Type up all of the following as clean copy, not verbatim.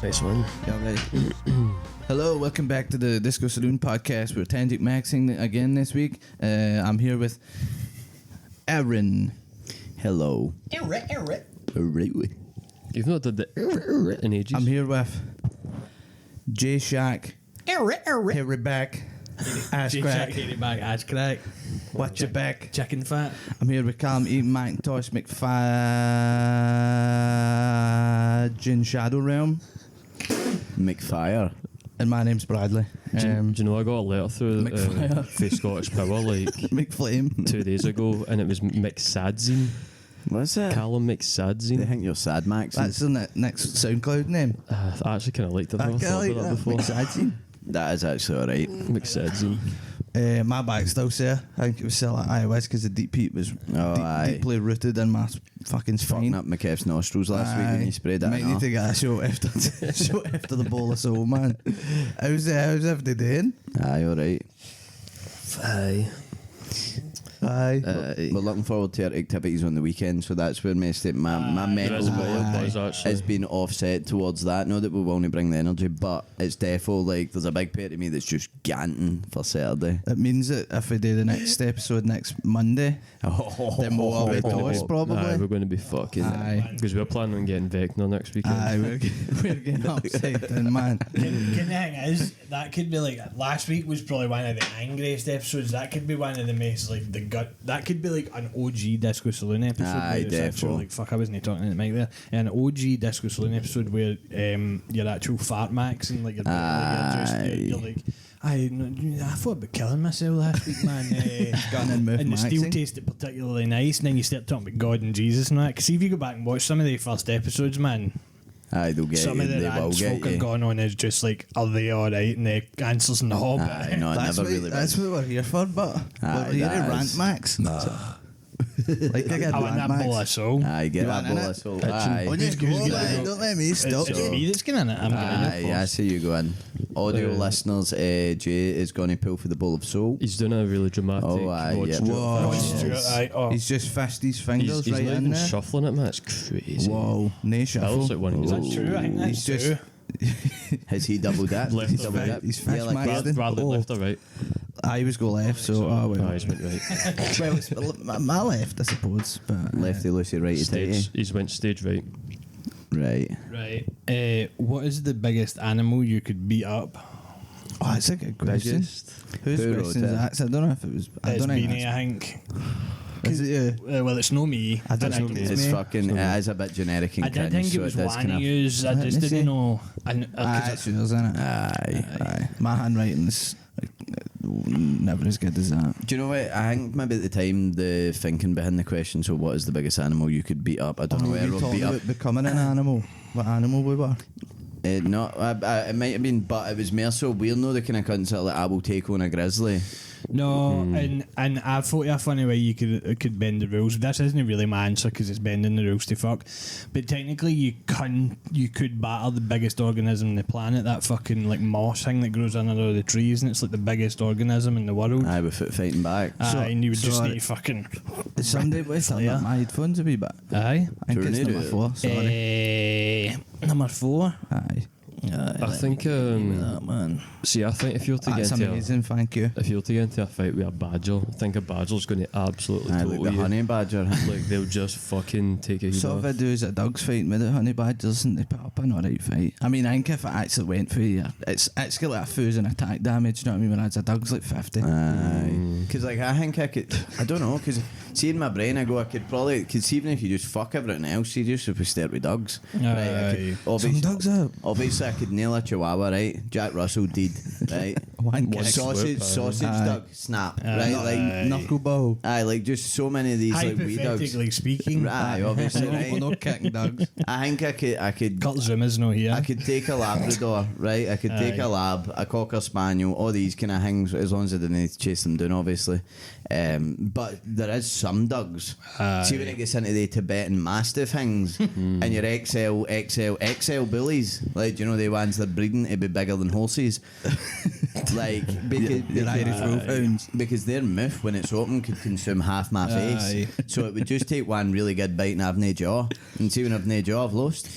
Nice one. Yeah, right. Hello, welcome back to the Disco Saloon podcast. We're Tangic Maxing again this week. I'm here with Aaron. Hello. Eric. Right. You've not done the in ages. I'm here with J Shack. Eric. Harry back. Ass crack. Get back, ass crack. Watch your back. Chicken fat. I'm here with Callum Eaton Macintosh McFadge in Shadow Realm. McFire. And my name's Bradley. Do you know I got a letter through McFire. for Scottish Power like McFlame. 2 days ago, and it was McSadzine. What's it? Callum They McSadzine. think you're sad, Max. That's the next SoundCloud name. I actually kind of liked it. I've never thought about that before. McSadzine. That is actually alright. McSadzine. My back's still sore. I think it was still at iOS because the deep heat was deeply rooted in my fucking spine. Fucking up my Kev's nostrils last week when you sprayed that. Might need to get a shot after after the bowl of soul, man. How's everybody doing? Aye, alright. Aye. Aye. We're looking forward to our activities on the weekend, so that's where my mental load has been offset towards that. Not that we will only bring the energy, but it's defo like there's a big part of me that's just ganting for Saturday. It means that if we do the next episode next Monday, then we'll all be toast probably. Aye, we're going to be fucking. Aye. Because we're planning on getting Vecna next weekend. Aye, we're getting upset down, man. The thing is, that could be like last week was probably one of the angriest episodes. That could be one of the most like the gut. That could be like an OG Disco Saloon episode. Aye, where it's actually, like fuck, I wasn't talking to the mic there. An OG Disco Saloon episode where your actual fart max and like you're like. I thought about killing myself last week, man. Gun and move and the steel maxing. tasted particularly nice, and then you start talking about God and Jesus and that. Because if you go back and watch some of the first episodes, man, Aye, they'll get some you. of the They will rants get folk are you. going on is just like, are they alright? And the answers in the Hobbit. Aye, no, I That's never what, really. that's what we're here for, but Aye, we're here to that rant, is- Max. Like I I want that bowl of soul. Aye, get You that want in bowl it? of soul. Oh, Aye. just go, man. Don't let me stop It's you. me that's getting in it. I'm getting Aye, I see you going. Audio Uh, listeners, Jay is going to pull for the bowl of soul. He's doing a really dramatic. Oh, aye, Rod yeah. Stewart Whoa. fashion. He's just fished his fingers He's right not in even there. shuffling it, man. It's crazy. Whoa, no That shuffle. looks like one of Is his. that true? I think that's He's just- true. Has he doubled that? Left He's or doubled right? that. He's Yeah, fish like maxed that. him. Bradley Oh. left or right? I was go left, so well, He's went right. well, it's my left, I suppose. But Lefty loosey, righty Stage. tighty. He's went stage right. Right. Right. What is the biggest animal you could beat up? oh, that's a good question. Biggest. Whose Who wrote question is it? that? I don't know if it was. I It's don't know. Beanie, I think. Is it you? Well, it's no me. I don't think know it's me. It's me. fucking. It is a bit generic and I did cringe, think it so was does one kind of of. yous. I Let just me didn't see. know. It's yours, isn't it? Aye. My handwriting is never as good as that. Do you know what? I think maybe at the time the thinking behind the question. So, what is the biggest animal you could beat up? I don't know where you we'll talking beat up. about becoming an animal. What animal we were? No, it might have been, but it was more so we're not the kind of cunts that like I will take on a grizzly. No, and I thought a funny way you could bend the rules. This isn't really my answer because it's bending the rules to fuck. But technically, you could batter the biggest organism on the planet. That fucking like moss thing that grows under all the trees, and it's like the biggest organism in the world. Aye, with it fighting back. And you would just so need to fucking. Somebody was turn up my headphones a wee bit. Aye. I think it's Tornado. number 4. Sorry. Number 4. Aye. I think. man. See, I think if you're to That's get into amazing. Thank you. if you're to get into a fight with a badger, I think a badger's going to absolutely Aye, total like the you. honey badger. Like they'll just fucking take a heat Saw off. videos of dogs fighting with the honey badgers and they put up an alright fight. I mean, I think if it actually went for you, it's got like 1,000 attack damage, you know what I mean? Whereas a dog's like 50. Aye. Because like I think I could. I don't know. Because see in my brain, I go I could probably. Because even if you just fuck everything else, you just would start with dogs. Aye. Some dogs out. Obviously, I could nail a chihuahua, right? Jack Russell did, right? One kick. Sausage Aye. dog, snap, right? Like, Knuckleball. aye, like just so many of these like wee dogs. Hypothetically speaking, Aye, obviously, No, right? no kicking dogs. I think I could. Kurt Zuma's no here. I could take a Labrador, right? I could take a lab, a Cocker Spaniel, all these kind of things, as long as I didn't chase them down, obviously. But there is some dogs. See when it gets into the Tibetan Mastiff things, and your XL bullies, like, you know, the ones that are breeding to be bigger than horses. Like, because, The Irish wolfhounds. because their mouth, when it's open, could consume half my face. So it would just take one really good bite and I've no jaw. And see, when I've no jaw, I've lost.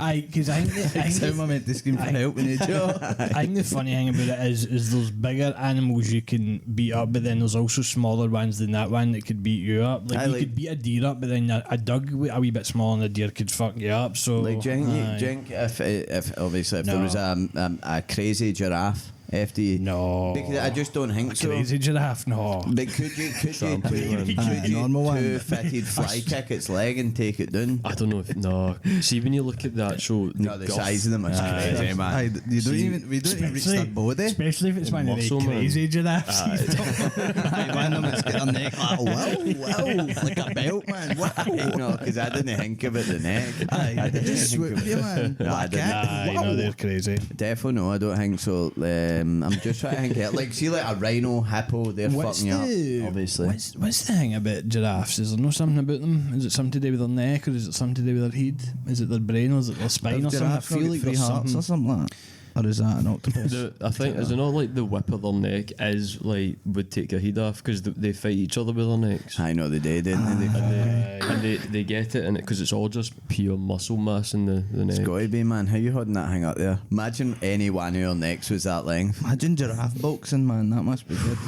Aye, because I think How am I meant to scream for help in the job? I think the funny thing about it is there's bigger animals you can beat up, but then there's also smaller ones than that one that could beat you up. Like, you could beat a deer up, but then a dog a wee bit smaller than a deer could fuck you up. So Like, do you think if obviously if there was a crazy giraffe after you? No, Because I just don't think so. crazy giraffe. No, But could you normal one. two-fitted fly kick its leg and take it down? I don't know if see when you look at the actual The guff, size of them is crazy, man. Aye, we don't even reach their body. especially if it's one of the muscle, man. crazy giraffes. Aye, one of them has got their neck like, wow, like a belt, man. Wow. No, because I didn't think about the neck. Aye, they just swoop you, man. No, I Like didn't. that. Aye, Wow. no, they're crazy. Definitely no, I don't think so. I'm just trying to think it. Like, see, like a rhino, hippo, they're fucking you up, obviously. What's the thing about giraffes? Is there no something about them? Is it something to do with their neck, or is it something to do with their head? Is it their brain, or is it their spine, or something? I feel like three there's hearts or something. something like that. Or is that an octopus? I think is it not like the whip of their neck is like would take your head off because they fight each other with their necks. I know they did, didn't they? And they get it, and because it's all just pure muscle mass in the It's neck. got to be, man. How you holding that thing up there? Imagine any one of your necks was that length. Imagine giraffe boxing, man. That must be good.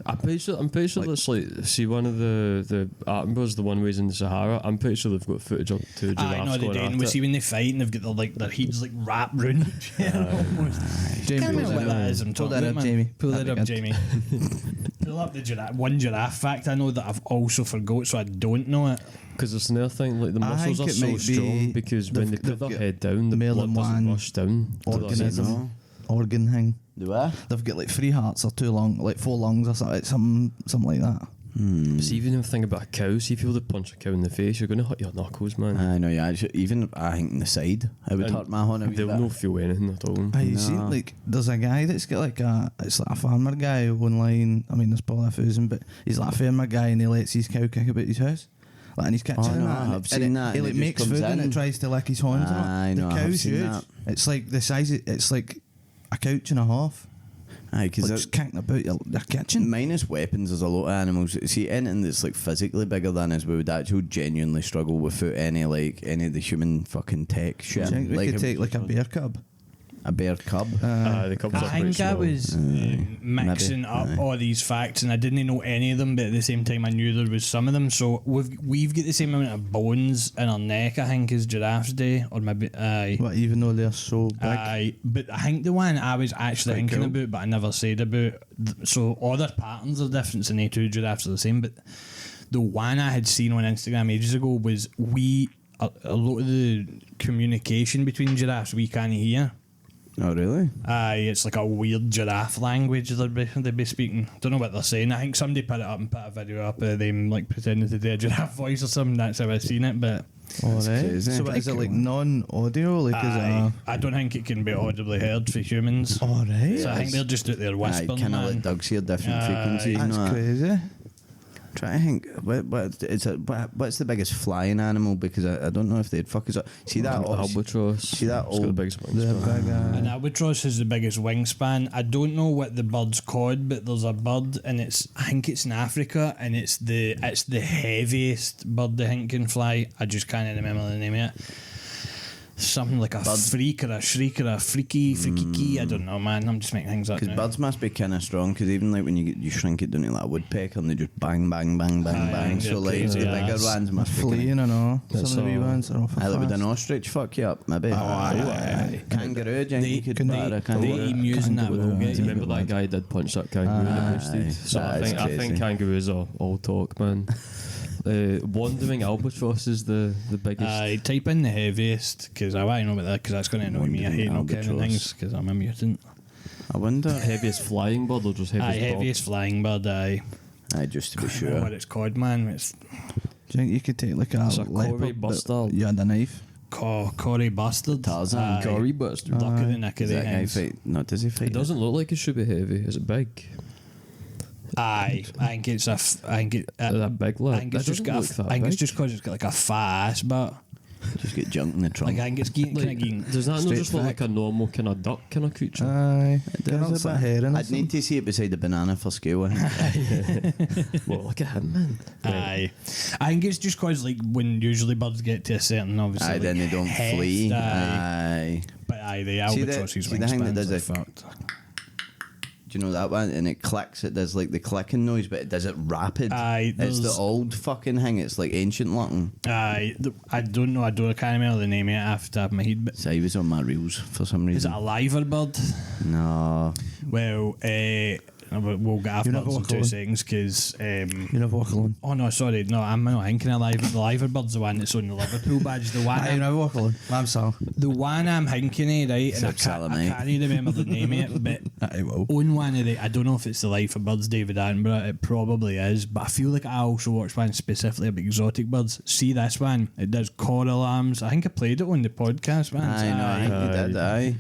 I'm pretty sure that's like see one of the Attenboroughs, the one ways in the Sahara. I'm pretty sure they've got footage of two giraffes I know they going do, at and we it. see when they fight, and they've got their heads like wrapped round each other almost. Jamie, Can't remember what that is. I'm pull talking that about, up, man. Jamie. Pull that That'd up, be Jamie. Pull up the giraffe fact. I know that I've also forgot, so I don't know it. Because it's another thing, like the I muscles think are it so might be strong because when they they've put their got head down, the more blood than doesn't one rush down. to their organism, organ thing. Do I? They've got like 3 hearts or 2 lungs, like 4 lungs or something like that. See, even if you think about a cow, see if you were to punch a cow in the face, you're going to hurt your knuckles, man. I know, yeah. Even I think in the side, I would And hurt my horn a wee They'll bit. not feel anything at all. I see, like, there's a guy that's got like it's like a farmer guy online. I mean, there's probably 1,000, but he's like a farmer guy and he lets his cow kick about his house. Like in his kitchen. Oh, no, and I've seen that, He and like it just makes comes food and in. it tries to lick his horns up. I know, The I've cow's seen huge. that. It's like the size. It's like a couch and a half. Aye, because Like just kicking about your kitchen. minus weapons, there's a lot of animals. See, anything that's like physically bigger than us, we would actually genuinely struggle without any of the human fucking tech shit. Do you think we Like could take like a bear cub? a bear cub. The cubs are I pretty think I small. was mixing maybe. up all these facts, and I didn't know any of them, but at the same time I knew there was some of them. So we've got the same amount of bones in our neck, I think, as giraffes do, or maybe But even though they're so big, but I think the one I was actually Quite thinking cool. about, but I never said about. So all their patterns are different, and the 2 giraffes are the same. But the one I had seen on Instagram ages ago was a lot of the communication between giraffes we can't hear. Oh, really? It's like a weird giraffe language they'd be speaking. Don't know what they're saying. I think somebody put it up and put a video up of them like pretending to do a giraffe voice or something. That's how I've seen it. But alright. crazy. So what, is it like non-audio? Like is I don't think it can be audibly heard for humans. it? Alright. So I think they're just out there whispering. Kind of man. like Doug's here, different frequencies. That's and that. crazy. Try to think. What's the biggest flying animal? Because I don't know if they'd fuck us up. See that albatross. See that It's got the old. biggest The wingspan. big, An albatross has the biggest wingspan. I don't know what the bird's called, but there's a bird, and I think it's in Africa, and it's the heaviest bird I think can fly. I just can't remember the name of it. Something like a freak or a shriek or a freaky key. I don't know, man. I'm just making things up. Because now. birds must be kind of strong. Because even like when you shrink it down to like a woodpecker, and they just bang, bang, bang, bang, Aye, bang. So they're like crazy, the yeah. bigger ones must be. fleeing and all. That's Some of the wee all. ones are awful Aye, like would an fast. ostrich fuck you up? Maybe. aye. Kangaroo, do you think you could batter a the kangaroo? emus and that will Kangaroo, get Do you you. remember that guy did punch that kangaroo that boosted? So that is I think crazy. kangaroos are all talk, man. Wandering albatross is the biggest. Type in the heaviest, because I want to know about that, because that's going to annoy me. I hate not getting Albatross. things, because I'm a mutant. I wonder. Heaviest flying bird or just heaviest bird? Heaviest flying bird, aye. Aye, just to be I don't know sure. what it's called, man. It's Do you think you could take like a It's a leopard Corey but bastard. you had a knife? Corey Bastard. Tarzan. Aye. Gory bastard. Look at the neck of Does the that guy hands. fight? No, does he fight? It doesn't look like it should be heavy. Is it big? Aye, I think it's a. I think it. Is that big I lad? think That it's just doesn't got. look that I think it's big. just because it's got like a fat ass butt. Just get junk in the trunk. Like I think it's kind of getting. Does that not Straight just look fact. like a normal kind of duck kind of creature? Aye, There's a bit. I'd need to see it beside the banana for scale. Well, look at him, man. Aye, I think it's just cause like when usually birds get to a certain obviously. Aye, then they don't heft, flee. Aye. Aye. But aye, the See albatrosses the thing that wingspans does are it- fucked. Do you know that one? And it clicks. It does like the clicking noise, but it does it rapid. Aye, It's the there's- old fucking thing. It's like ancient looking. Aye, I don't know. I can't remember the name of it off the top of my head. But So he was on my reels for some is it reason. a liver bird? No. Well, we'll get off You never birds in walk 2 alone. seconds because. You never walk alone. Oh no, sorry, no, I'm not thinking of the liver bird's the one that's on the Liverpool badge. The one, Aye, you never walk alone. I'm Sal. the one I'm thinking of, right? And I Except can't, I Salamate. can't remember the name of it, but Aye, well. on one of the, I don't know if it's the Life of Birds, David Attenborough. It probably is, but I feel like I also watched one specifically about exotic birds. See this one? It does coral arms. I think I played it on the podcast, man. I know. I think you did. Aye.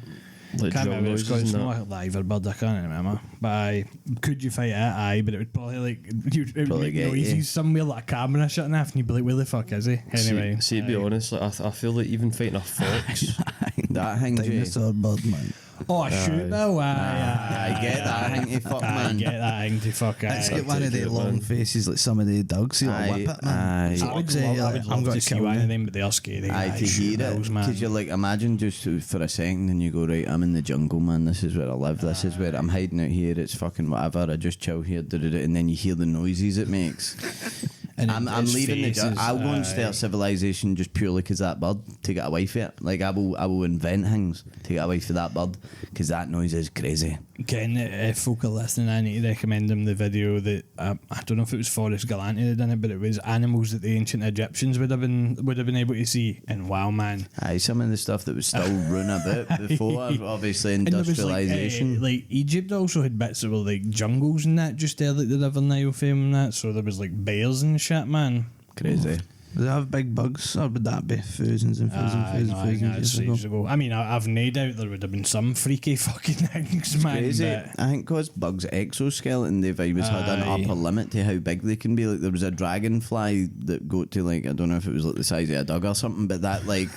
Like Can't drum remember it's noises called. It's and not that. a liver bird. I can't remember. But aye, could you fight it? Aye, but it would probably like it would Probably make get noises you. somewhere like a camera shutting off, and you'd be like, "Where the fuck is he?" Anyway, See, to be aye. honest, like, I feel like even fighting a fox. That thing, Jay. Dinosaur bird, man. Oh, shoot though. I get that thing to fuck, I man. get that thing to fuck. Let's Aye. get one of the good, long man. faces like some of the dogs. See, like Aye, whip it, man. aye. So I would say, love, I like, would I'm love going to to see kill one of you. them, but they are scary. Aye, to shoot hear those, it, man. because you're like, imagine just for a second, and you go, right, I'm in the jungle, man. This is where I live. This is where I'm hiding out here. It's fucking whatever. I just chill here, and then you hear the noises it makes. And I'm its leaving the. faces, I'll go and start aye. civilization just purely because that bird to get away from it. Like I will invent things to get away from that bird because that noise is crazy. Again, if folk are listening, I need to recommend them the video that I don't know if it was Forrest Galante that done it, but it was animals that the ancient Egyptians would have been able to see. And wow, man, Aye, some of the stuff that was still run about before, obviously and there was industrialization. like Egypt also had bits that were like jungles and that just there, like the River Nile fame and that. So there was like bears and shit, man. Crazy. Do they have big bugs, or would that be thousands and thousands and Aye, thousands no, and I think thousands that's years ago? ages ago. I mean, I've no doubt there would have been some freaky fucking things, man. Crazy. but- I think because bugs' exoskeleton, they've always had an Aye. upper limit to how big they can be. Like there was a dragonfly that got to like I don't know if it was like the size of a dog or something, but that like.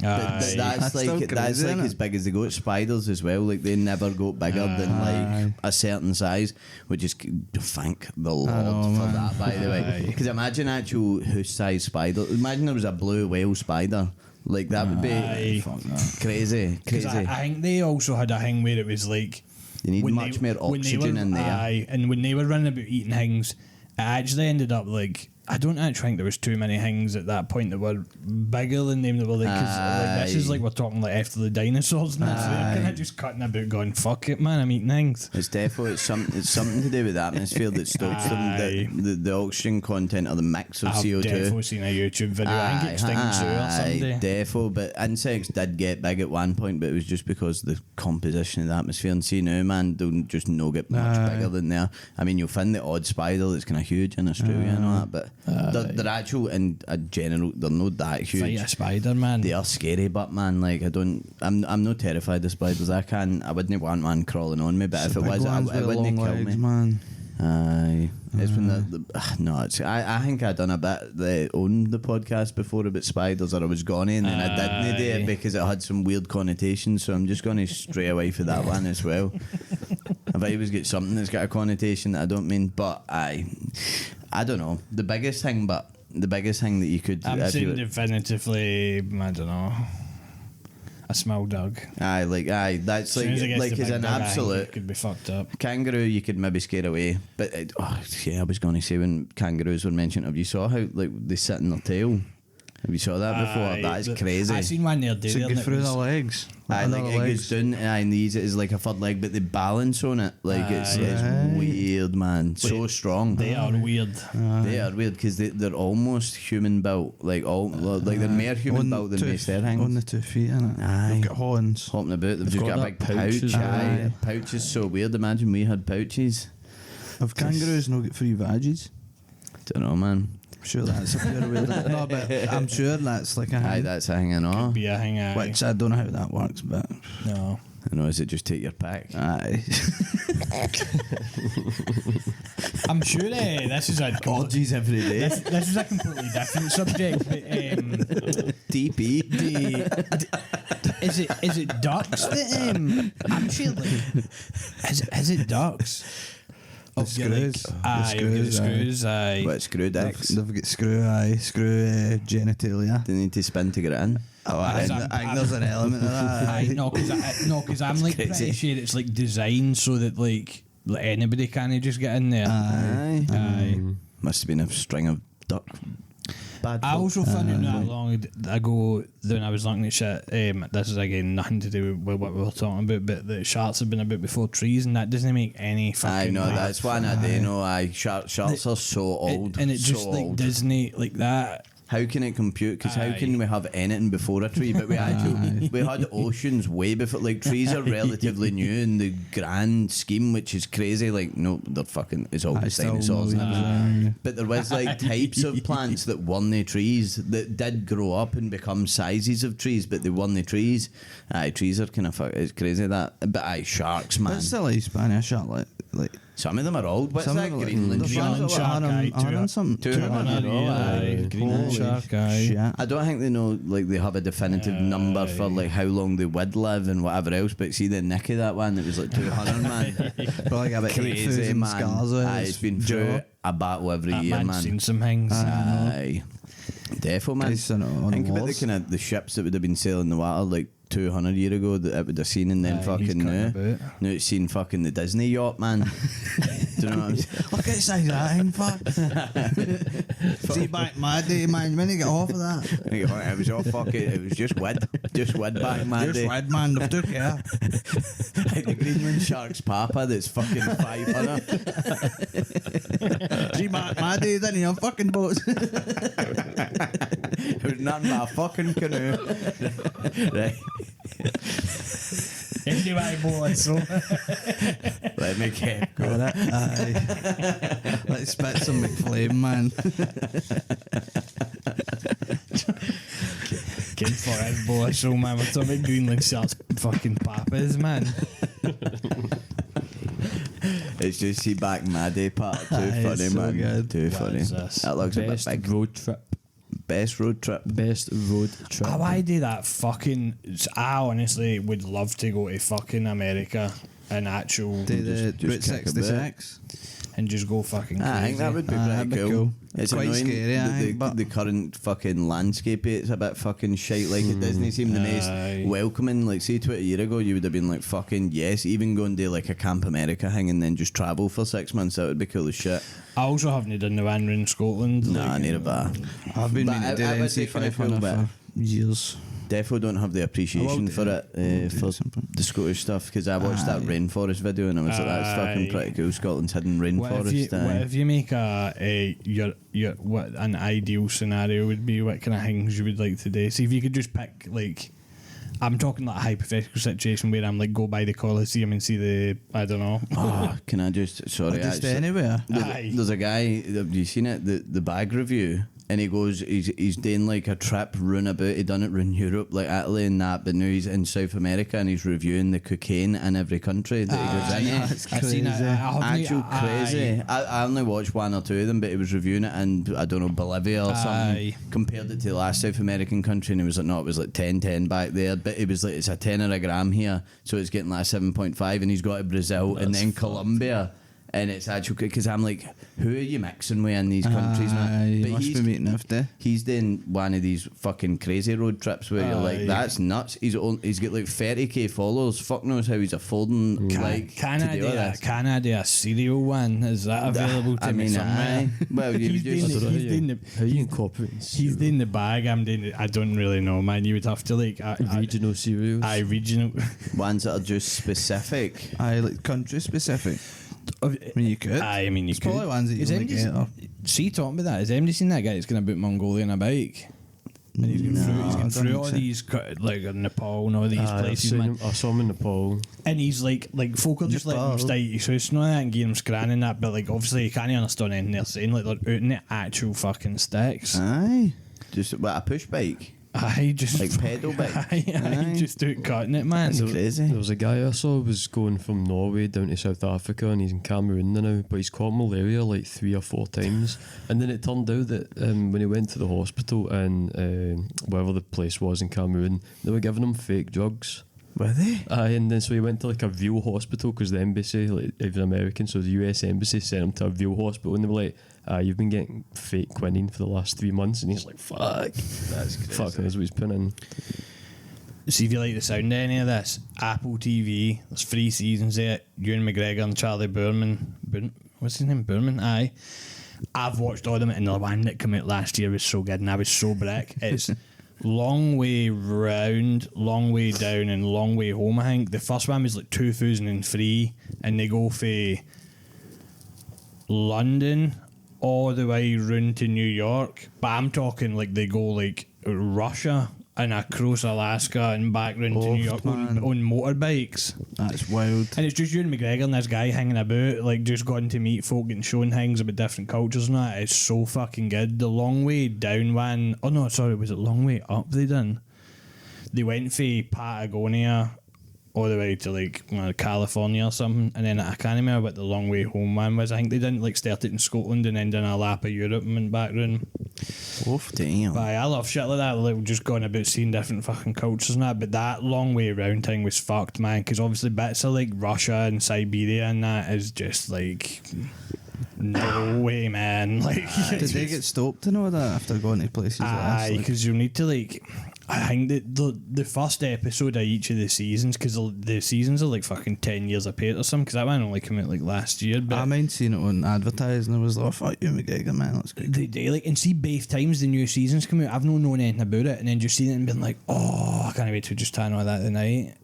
But Aye. that's still like crazy, innit? as big as they go. Spiders as well, like they never go bigger than Aye. like a certain size, which is thank the Lord know, for man. that. By the way, Aye. because imagine actual hoose-sized spider. Imagine there was a blue whale spider. Like that would be Aye. Fuck that. crazy, 'Cause crazy. I think they also had a thing where it was like You need when much they- more when they oxygen were- in there. Aye, and when they were running about eating things, it actually ended up like I don't actually think there was too many things at that point that were bigger than them that were like, 'cause, like this is Aye. like we're talking like after the dinosaurs and that, so they're kind of just cutting about going fuck it, man, I'm eating things. It's definitely it's something to do with the atmosphere that stops them. The oxygen content or the mix of I've CO2. definitely seen a YouTube video. I think Extinct Zoo or something. defo. But insects did get big at one point, but it was just because the composition of the atmosphere. And see now, man, they'll just no get much Aye. bigger than there. I mean, you'll find the odd spider that's kind of huge in Australia and all that, but they're actual in a general. They're not that huge. Fight a spider, man. They are scary, but man, like I'm not terrified of spiders. I wouldn't want one crawling on me, but if The it big was, ones it with wouldn't long kill legs, me. man. Aye, it's when no, it's I think I done a bit on the podcast before about spiders, or I was gone and then I didn't do Aye. it because it had some weird connotations. So I'm just going to stray away from that one as well. If I always get something that's got a connotation that I don't mean, but I don't know the biggest thing that you could. I'm if saying you- definitively, I don't know, a small dog. Aye, that's As soon as it like gets as the an big dog, I think absolute. it could be fucked up. Kangaroo, you could maybe scare away, but I was going to say when kangaroos were mentioned, have you saw how like they sit in their tail? Have you saw that before? Aye, That is but crazy. I seen one there. So it goes through the legs. Aye, Under like the it legs. goes down and they use it as like a third leg, but they balance on it like it's Aye. weird, man. So strong. They are weird. They are weird because they're almost human built, like they're more human On built than two most their on the things. 2 feet, innit? Aye. They've got horns. Hopping about, they've just got got a that big pouch pouch. as well. Aye, pouch is so weird. Imagine we had pouches. Have kangaroos not got 3 vaggies? Don't know, man. I'm sure that's a pure weird. No, but I'm sure that's like a Aye, hang. that's a hanging on. Be a hang. Which I don't know how that works, but No. I know, is it just take your pick? Aye. I'm sure this is a Orgies every day. this is a completely different subject. But, DP. is it ducks that I'm sure like is it ducks? The screws. The screws. Aye. What, screw dicks? They've got screw genitalia. They need to spin to get it in. Oh, I think there's an element of that. Aye, because I'm like pretty sure it's like designed so that like anybody can just get in there. Aye. Must have been a string of duck. Bad I also found out not long ago when I was looking at shit. This is again nothing to do with what we were talking about, but the sharks have been about before trees, and that doesn't make any fucking. I know that's one I do know. Sharks are so old, and it's just like old. Disney like that. How can it compute? Because how can we have anything before a tree? But we actually we had oceans way before. Like trees are relatively new in the grand scheme, which is crazy. Like no, they're fucking. It's all dinosaurs. But there was like types of plants that weren't trees that did grow up and become sizes of trees, but they weren't trees. Trees are kind of it's crazy that. But sharks, man. What's the lifespan of a shark like? Some of them are old. What's Some that of them Greenland Greenland shark? shark, something. 200 Aye, Greenland shark, aye. Shit. I don't think they know, like, they have a definitive number for, like, how long they would live and whatever else, but see the nick of that one, it was like 200, man. Probably got about Crazy, 8,000 man. scars on Aye, it's been through a battle every That year, man's man. seen some things. Aye. Defo, man. Guys on Think about the wars. kind of the ships that would have been sailing the water, like, 200 years ago that it would have seen, and then Aye, fucking he's cutting now it's seen fucking the Disney yacht, man. Do you know what I'm saying? Look at the size of that thing, fuck. See, back my day, man, when you get off of that. It was all fucking, it was just wid back in my Just day. red, man, they've took care. Like the Greenland shark's papa that's fucking 500. See, back my day, didn't you, on fucking boats. It was nothing but a fucking canoe. Right. Anyway, boy, so Let me keep Go going. with it. Aye. Let's spit some McFlame, man. Kid for his boy, so man, we're talking about Greenland sharks fucking papas, man. It's just see back in my day part. Too Aye, funny, it's so man. good. Too What funny. is this? That looks Best a bit big. road trip. Best road trip. Best road trip. Oh, I do that fucking. I honestly would love to go to fucking America and actual Do the just Route kick a 66. and just go fucking crazy. I think that would be that'd pretty be cool. cool. It's Quite annoying scary, I that think, but- the current fucking landscape, it's a bit fucking shite. Like it doesn't seem the most Aye. welcoming. Like say 20 years ago, you would have been like fucking yes. Even go and do like a Camp America thing and then just travel for 6 months. That would be cool as shit. I also haven't done the one in Scotland. Nah, need a bar. I've been But meaning to do I the would say kinda cool, NC500 but- for years. Defo don't have the appreciation for it for the Scottish stuff because I watched that rainforest video and I was like, that's fucking Aye. pretty cool. Scotland's hidden What rainforest. if you make your what an ideal scenario would be? What kind of things you would like to do? See if you could just pick like. I'm talking like a hypothetical situation where I'm like go by the Colosseum and see the I don't know. Oh, can I just sorry? Just actually, anywhere. Aye. there's a guy. Have you seen it? The bag review. And he goes, he's doing like a trip round about. He done it round Europe, like Italy and that. But now he's in South America and he's reviewing the cocaine in every country that he goes into. That's I've seen it. crazy. Actual crazy. I only watched one or two of them, but he was reviewing it in I don't know Bolivia or something. Aye. Compared it to the last South American country, and he was like, no, it was like 10 back there. But it was like it's a 10 a gram here, so it's getting like 7.5, and he's got to Brazil and then Colombia. And it's actual because I'm like, who are you mixing with in these countries, man? You But must be meeting after. he's doing one of these fucking crazy road trips where you're like, Aye. that's nuts. He's got like 30k followers. Fuck knows how he's affording like Can to I do do all a this. Can I do a serial one? Is that available to I me mean, somewhere? aye. Well, you He's just doing I don't know He's doing the- how you incorporate He's doing the bag. I'm doing it. I don't really know, man. You would have to like regional cereals. I regional. ones that are just specific. I like country specific. I mean, you could. I mean, you There's probably could. ones that you Is only MD get. Or, See, talking about that, has anybody seen that guy that's going to boot Mongolia on a bike? And he's going No, through, I don't through all think so. these, like Nepal and all these places, man. I saw him in Nepal. And he's like folk are just letting him Nepal. stay at his house and all that and getting him scran and that, but like obviously you can't understand anything they're saying. Like they're out in the actual fucking sticks. Aye. Just what, a push bike. Aye, just like pedal bike. Aye, just do it cutting it, man. That's crazy. There was a guy I saw was going from Norway down to South Africa, and he's in Cameroon now, but he's caught malaria like 3 or 4 times. And then it turned out that when he went to the hospital and wherever the place was in Cameroon, they were giving him fake drugs. Were they? Aye, and then so he went to like a real hospital because the embassy, like, he was American, so the US embassy sent him to a real hospital, and they were like, you've been getting fake quinine for the last 3 months, and he's like, fuck. That's crazy. Fuck knows what he's putting in. See if you like the sound of any of this. Apple TV, there's 3 seasons there. Ewan McGregor and Charlie what's his name? Boorman? Aye. I've watched all of them, and the one that came out last year was so good, and I was so brick. It's long way round, long way down, and long way home. I think the first one was like 2003, and they go for London all the way round to New York. But I'm talking like they go like Russia and across Alaska and back round to New York on motorbikes. That's wild. And it's just Ewan McGregor and this guy hanging about, like just going to meet folk and showing things about different cultures and that. It's so fucking good. The long way down one, oh no, sorry, was it long way up they done? They went for Patagonia all the way to like California or something, and then I can't remember what the long way home one was. I think they didn't like start it in Scotland and then done a lap of Europe and went back round. Oof, damn. But I love shit like that, like just going about seeing different fucking cultures and that. But that long way around thing was fucked, man, because obviously bits of like Russia and Siberia and that is just like no way, man. Like, Did they get stopped and all that after going to places like aye, this? because you need to like. I think that the first episode of each of the seasons, because the seasons are like fucking 10 years apart or something, because that one only came out like last year. But I mind seeing it on advertising, and I was like, oh, fuck you, McGregor, man, that's good. they like, and see both times the new seasons come out, I've not known anything about it, and then just seeing it and being like, oh, I can't wait to just turn on that tonight.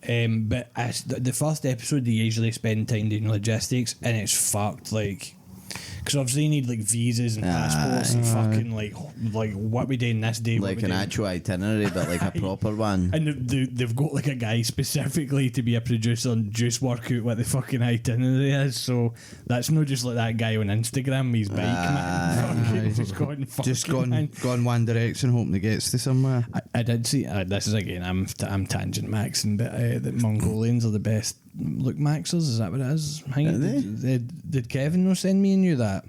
But the first episode, they usually spend time doing logistics, and it's fucked, like, because obviously you need like visas and passports and fucking like what we doing this day, like an actual itinerary, but like a proper one. And they've got like a guy specifically to be a producer and just work out what the fucking itinerary is. So that's not just like that guy on Instagram with his bike, man. Just gone one direction, hoping it gets to somewhere. I did see. This is again, I'm tangent maxing, but the Mongolians are the best. Look, Maxers, is that what it is? Did Kevin no send me and you that?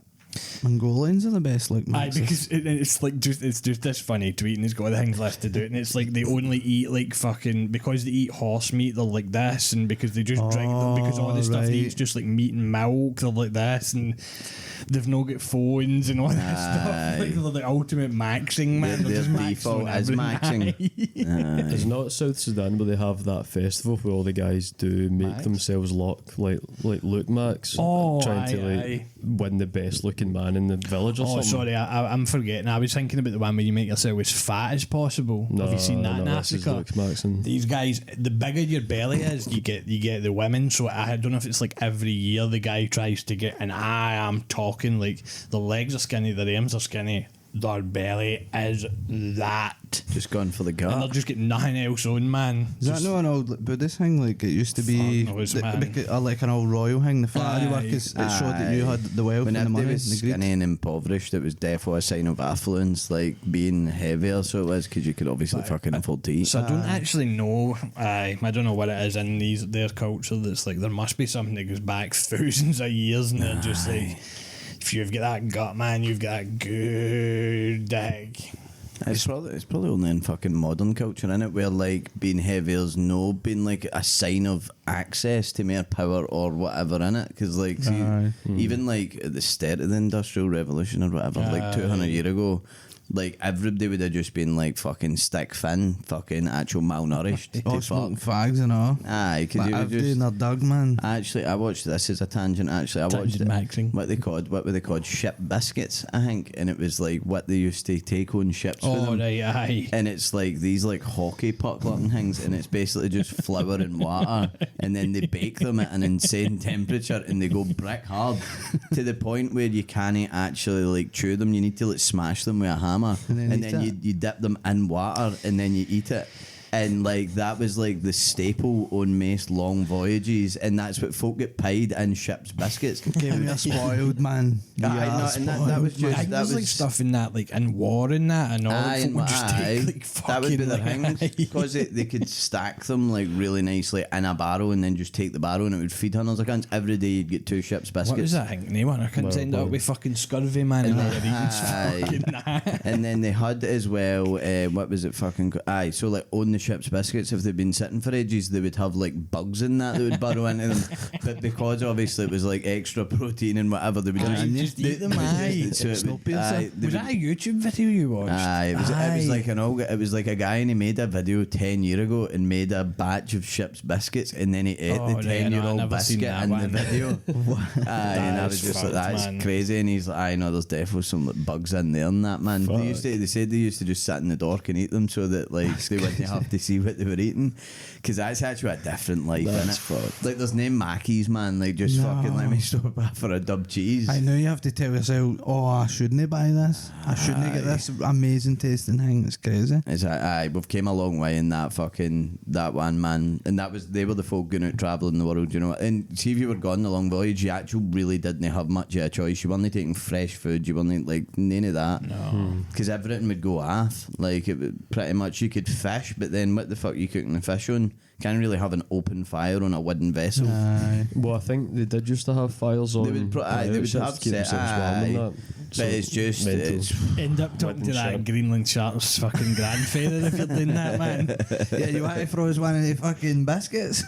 Mongolians are the best look. Aye, because it's like it's just this funny tweet, and he's got the things listed out, and it's like they only eat like fucking, because they eat horse meat, they're like this, and because they just drink them, because all the stuff they eat is just like meat and milk, they're like this, and they've no got phones and all that stuff. Like they're the ultimate maxing, man. Their just default is maxing. It's not South Sudan where they have that festival where all the guys do make themselves look max, trying to win the best looking man in the village or something. Sorry, I'm forgetting. I was thinking about the one where you make yourself as fat as possible. Have you seen that in Africa? These guys, the bigger your belly is, you get the women. So I don't know if it's like every year the guy tries to get, and I am talking like the legs are skinny, the arms are skinny, their belly is that. Just gone for the gut. And they'll just get nothing else on, man. Is that not an old Buddhist thing? Like it used to be like an old royal thing. The flattery work it showed that you had the wealth and the money. When was skinny and impoverished, it was definitely a sign of affluence, like being heavier. So it was because you could obviously fucking afford to eat. So I don't actually know. I don't know what it is in their culture. That's like there must be something that goes back thousands of years, and they're just like, if you've got that gut, man, you've got a good dig. It's probably only in fucking modern culture, innit, where like being heavyer's no been like a sign of access to more power or whatever, innit? Because like even like at the start of the Industrial Revolution or whatever, like 200 years ago, like everybody would have just been like fucking stick thin, fucking actual malnourished. All smoking fags and all. Aye, because you would just in their dog, man. Actually, I watched this as a tangent. Actually, I watched what were they called ship biscuits, I think, and it was like what they used to take on ships. with them. Right, aye. And it's like these like hockey puck looking things, and it's basically just flour and water, and then they bake them at an insane temperature, and they go brick hard to the point where you can't actually like chew them. You need to like smash them with a hammer, and then you dip them in water, and then you eat it. And like that was like the staple on most long voyages, and that's what folk get paid in ship's biscuits. Game you're spoiled, man. You Aye, are no, and that was spoiled, just- man. That was like stuff in that, like in war and that, and all. Aye, Folk would just take like that would be fucking. the Like, thing because they could stack them like really nicely in a barrel and then just take the barrel and it would feed hundreds of cans every day. You'd get 2 ship's biscuits. what was that thing? No one. I couldn't end up with fucking scurvy, man. And Aye. fucking that. And then they had as well, what was it fucking? Aye, so like on the ship's biscuits, if they'd been sitting for ages, they would have like bugs in that would burrow into them. But because obviously it was like extra protein and whatever, they would Just eat them. Aye. So it would, aye, they Was would- that a YouTube video you watched? Aye, it was like it was like a guy and he made a video 10 years ago and made a batch of ship's biscuits and then he ate Oh, the right, 10-year-old no, I've never seen biscuit that in one. the video. Aye, and I That was is just like, fucked, that's man. crazy. And he's like, I know there's definitely some like, bugs in there and that, man. They said they used to just sit in the dark and eat them so that like they wouldn't have to see what they were eating, because that's actually a different life, innit? Like there's no Mackies, man. Like just No. fucking let me stop for a dub cheese. I know you have to tell yourself, oh, I shouldn't buy this. I shouldn't get this amazing tasting thing. It's crazy. It's aye, we've came a long way in that one, man, and they were the folk going out travelling the world, you know. And see, if you were gone the long voyage, you actually really didn't have much of a choice. You weren't taking fresh food. You weren't like none of that. No. Because everything would go off. Like it would, pretty much, you could fish, but then what the fuck you cooking the fish on? Can't really have an open fire on a wooden vessel. Aye. Well, I think they did used to have fires on. They would ships have to keep set, themselves warm and that. but it's just mental. it's End up talking to Wooden that ship. Greenland shark's fucking grandfather if you're doing that, man. Yeah, you want to throw us one of the fucking biscuits?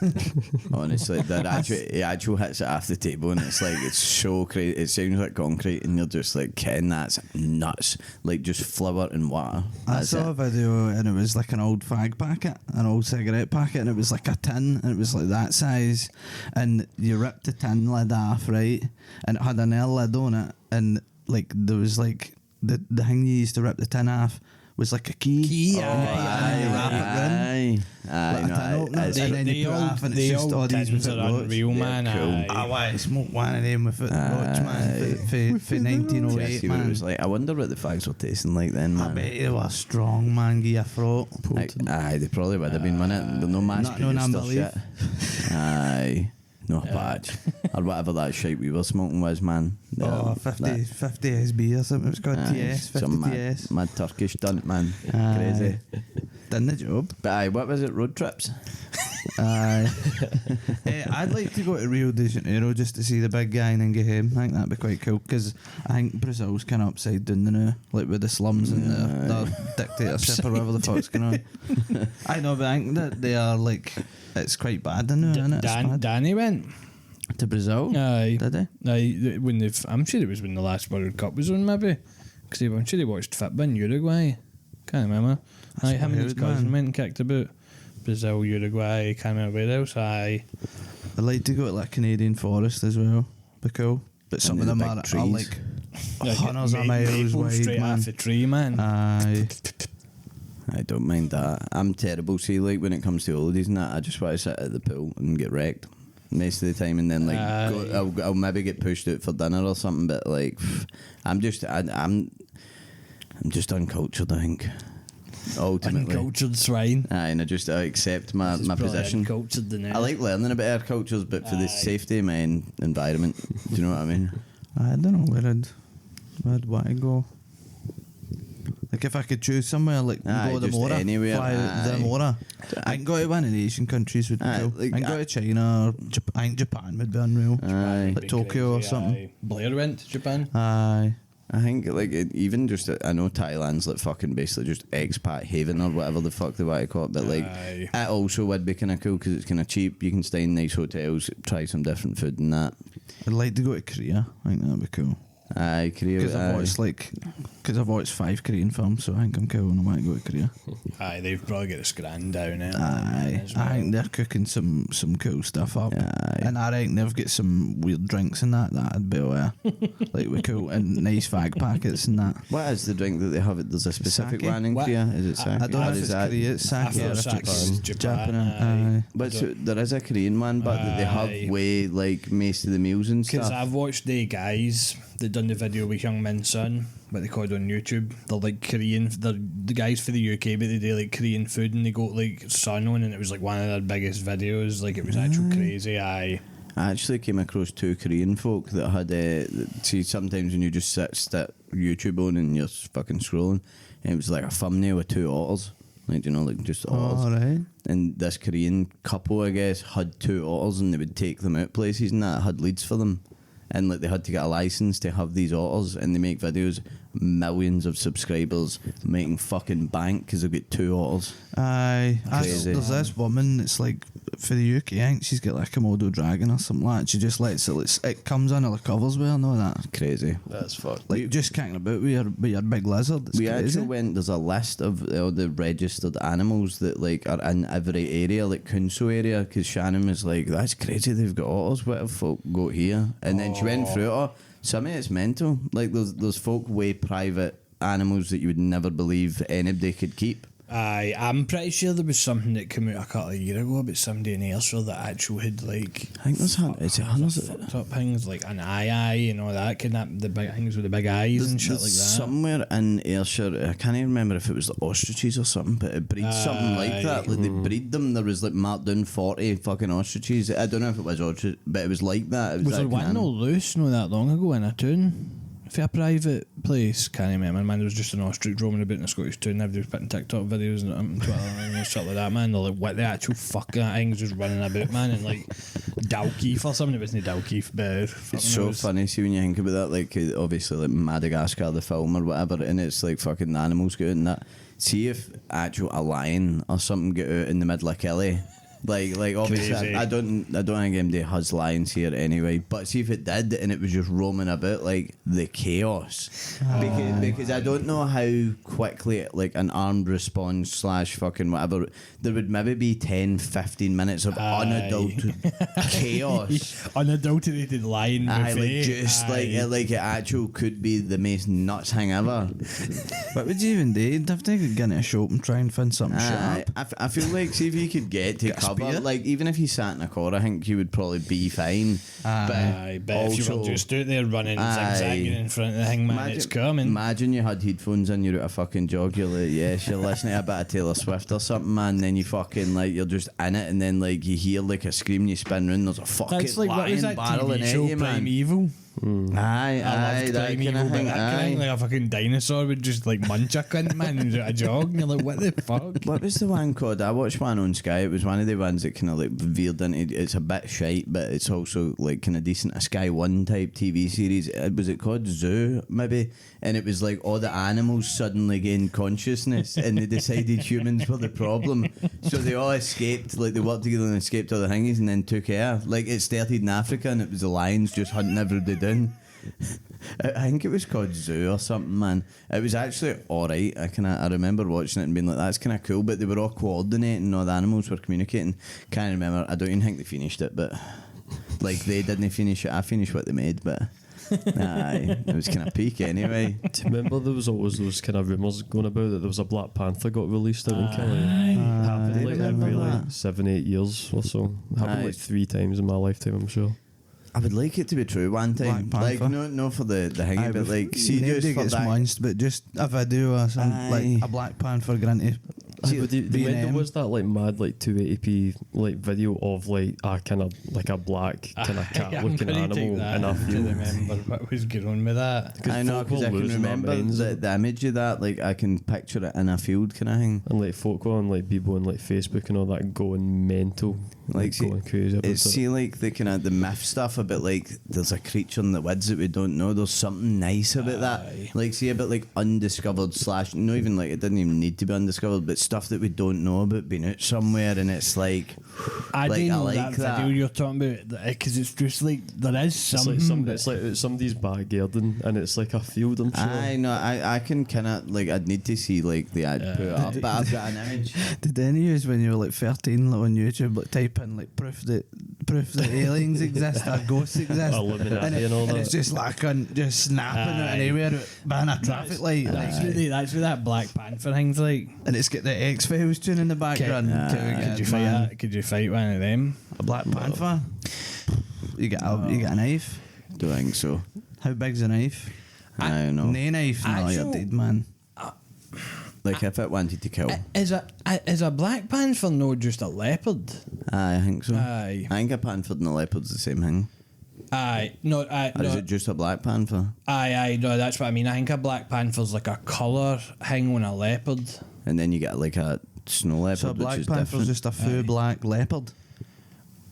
honestly that actual hits it off the table and it's like it's so crazy. It sounds like concrete and you're just like, Ken, that's nuts. Like just flour and water. I That's saw a it. video and it was like an old fag packet, an old cigarette packet, and it was like a tin and it was like that size. And you ripped the tin lid off, right? And it had an L lid on it, and like there was like the thing you used to rip the tin off was like a key. Key, Oh, and you wrap it in. Aye, Like a tin opener, it's- and then you put it off and it's just all these tins with are it roach. unreal, man. Yeah, cool. Aye. I want to smoke one of them with it roach, man, for 1908, see what it man. was like. I wonder what the fags were tasting like then, I man. bet they were strong, man. Give you a throat. Aye, they probably would have been, wouldn't it? They're no mass Not known produced or unbelief. shit. Aye. No badge. Or whatever that shit we were smoking was, man. Oh, 50 SB or something. It was called TS, 50 some TS. mad Turkish dunt, man. Aye. Crazy. Done the job. But aye, what was it? Road trips? Aye. I'd like to go to Rio de Janeiro just to see the big guy and then get him. I think that'd be quite cool because I think Brazil's kind of upside down now, like with the slums and the dictatorship or whatever the fuck's going on. I know, but I think that they are like, it's quite bad in there, isn't it? It's bad. Danny went. To Brazil? Aye. Did he? Aye. I'm sure it was when the last World Cup was on, maybe. Because I'm sure he watched football in Uruguay. Can't remember. Aye, him and his weird, cousin man. went and kicked about. Brazil, Uruguay, can't remember where else. Aye. I'd like to go to like Canadian forest as well. Be cool. But some And of the them big are trees. like hundreds of miles maple wide, straight man. off the tree, man. Aye. I don't mind that. I'm terrible. See, like when it comes to holidays and that, I just want to sit at the pool and get wrecked most of the time, and then like I'll maybe get pushed out for dinner or something. But like, I'm just uncultured, I think. Ultimately, Uncultured swine. aye, and I accept my position. Uncultured than I like learning about our cultures, but for the safety of my environment, do you know what I mean? I don't know where I'd want to go. Like if I could choose somewhere, like Aye, go to the just Mora, anywhere, fly out to the aye. Mora. I can go to one of the Asian countries would be Aye, cool. like, I can go to China or I think Japan would be unreal. Aye. Like Tokyo or something. Aye. Blair went to Japan. Aye. I think like even just I know Thailand's like fucking basically just expat haven or whatever the fuck they want to call it, but like Aye. it also would be kind of cool because it's kind of cheap. You can stay in nice hotels, try some different food and that. I'd like to go to Korea. I think that'd be cool. Aye, Korea. Because I've watched 5 Korean films, so I think I'm cool and I want to go to Korea. Aye, they've probably got a scran down there. Aye, as well. I think they're cooking some cool stuff up, Aye. and I think they've got some weird drinks and that'd be like we cool and nice fag packets and that. What is the drink that they have? There's a specific Sake? one in What? Korea. Is it sake? I don't know Or if is it's that- Korea, it's I sake. thought or if sake it's is Japan. Aye. But so, there is a Korean one, but that they Aye. have way like most of the meals and Because stuff. I've watched the guys They done the video with Young Min's son, what they called on YouTube. They're like Korean. They're the guys for the UK, but they do like Korean food, and they got like Sun on, and it was like one of their biggest videos. Like it was actual crazy. I actually came across two Korean folk that had see, sometimes when you just stick YouTube on and you're fucking scrolling, and it was like a thumbnail with two otters, like, you know, like just otters. Right. And this Korean couple, I guess, had two otters, and they would take them out places and that, had leads for them, and like they had to get a license to have these otters, and they make videos, millions of subscribers, making fucking bank because they've got two otters. Aye. Crazy. There's this woman that's like, for the UK, I think she's got like a Komodo dragon or something like that. She just lets it comes under the covers with her, no that. Crazy. That's fucked. Like just kicking about with your big lizard. It's We crazy. actually went, there's a list of all the registered animals that like are in every area, like Kunso area, because Shannon was like, that's crazy, they've got otters, what have folk got here? And then she went through it all. Some of it's mental. Like there's folk way private animals that you would never believe anybody could keep. I'm pretty sure there was something that came out a couple of years ago about somebody in Ayrshire that actually had like I think there's is it hunters? fucked up things like an eye and all that, kidnap the big things with the big eyes and shit like that. Somewhere in Ayrshire, I can't even remember if it was the ostriches or something, but it breeds something like that. Like they breed them. There was like marked down 40 fucking ostriches. I don't know if it was ostrich, but it was like that. It was Was there that kind one of all loose not that long ago in a town? For a private place, can't remember. Man, there was just an ostrich roaming about in a Scottish town. Everybody was putting TikTok videos and on Twitter and stuff like that, man. They're like, what the actual fuck that thing's just running about, man, and like Dalkeith or something. It wasn't Dalkeith, but It's so funny, see, when you think about that, like obviously like Madagascar the film or whatever, and it's like fucking animals go out and that. See if actual a lion or something get out in the middle of Kelly. Like obviously Crazy. I don't think MD has lions here anyway, but see if it did and it was just roaming about, like the chaos. Because I don't know how quickly like an armed response / fucking whatever, there would maybe be 10-15 minutes of unadulterated chaos. Unadulterated lion Aye, buffet. like just like it actual could be the most nuts thing ever. What would you even do? You'd have to get into a shop and try and find something Aye, sharp. I feel like, see if you could get to Get a cover, spear? like even if you sat in a car, I think you would probably be fine. Aye, but if you were just out there running zigzagging in front of the thing, man, it's coming. Imagine you had headphones and you're at a fucking jog, you're like, yes, you're listening to a bit of Taylor Swift or something, man, and then you fucking like, you're just in it, and then like you hear like a scream, you spin round, there's a fucking That's like, what was lion that barreling TV at show, you, man. Primeval? Aye, I loved that Primeval, kind of but thing, that kind of thing, like a fucking dinosaur would just like munch a cunt, man, and do a jog, and you're like, what the fuck? What was the one called? I watched one on Sky. It was one of the ones that kind of like veered into. It's a bit shite, but it's also like kind of decent. A Sky One type TV series. Was it called Zoo? Maybe. And it was like all the animals suddenly gained consciousness, and they decided humans were the problem. So they all escaped. Like they worked together and escaped all the thingies, and then took air. Like it started in Africa, and it was the lions just hunting everybody down. I think it was called Zoo or something, man. It was actually alright. I remember watching it and being like, that's kind of cool, but they were all coordinating and all the animals were communicating. Can't remember. I don't even think they finished it, but like they didn't finish it. I finished what they made, but aye, it was kind of peak anyway. Do you remember there was always those kind of rumours going about that there was a Black Panther got released out in Kelly? Happened I like remember every that. like 7-8 years or so. Happened Aye. like 3 times in my lifetime, I'm sure. I would like it to be true one time. Black Like Panther. no for the hanging, but like see nobody just for gets that. munched, but just a video or something, Aye. like a Black Panther granted. See, when there B&M. was that like mad like 280p like video of like a kind of like a black kind of cat looking animal in a I field. remember what was going on with that. I know, folk because were I can losing their remember minds. the image of that. Like I can picture it in a field kind of thing. And like folk on like people on like Facebook and all that going mental, Like, see, going crazy about It's it. see like the kind of the myth stuff about like there's a creature in the woods that we don't know. There's something nice about that. Like see about like undiscovered / not even like it didn't even need to be undiscovered, but stuff that we don't know about being out somewhere, and it's like I like, do know I that like video that. you're talking about, because it's just like there is It's something. like it's somebody's back garden and it's like a field, I'm sure. I know. I can kind of like. I'd need to see like the ad put it up, but I've got an image. Did any of you, when you were like 13, like, on YouTube, like type in like proof that aliens exist or ghosts exist, Illuminati and all and that. it's just like just snapping Aye. out anywhere behind a traffic light, That's what that Black Panther thing's like. and it's got the X-Files tune in the background. Could you fight that? Could you fight one of them? A Black Panther? You get a knife. Don't think so. How big's a knife? I don't know. No knife. No, you're Actual- dead, man. Like if it wanted to kill. Is a black panther no just a leopard? I think so. Aye. I think a panther and a leopard's the same thing. Aye, no, Or is it just a black panther? aye, no, that's what I mean. I think a black panther's like a colour hang on a leopard. And then you get like a snow leopard, So a which black is panther's different. just a full Aye. black leopard.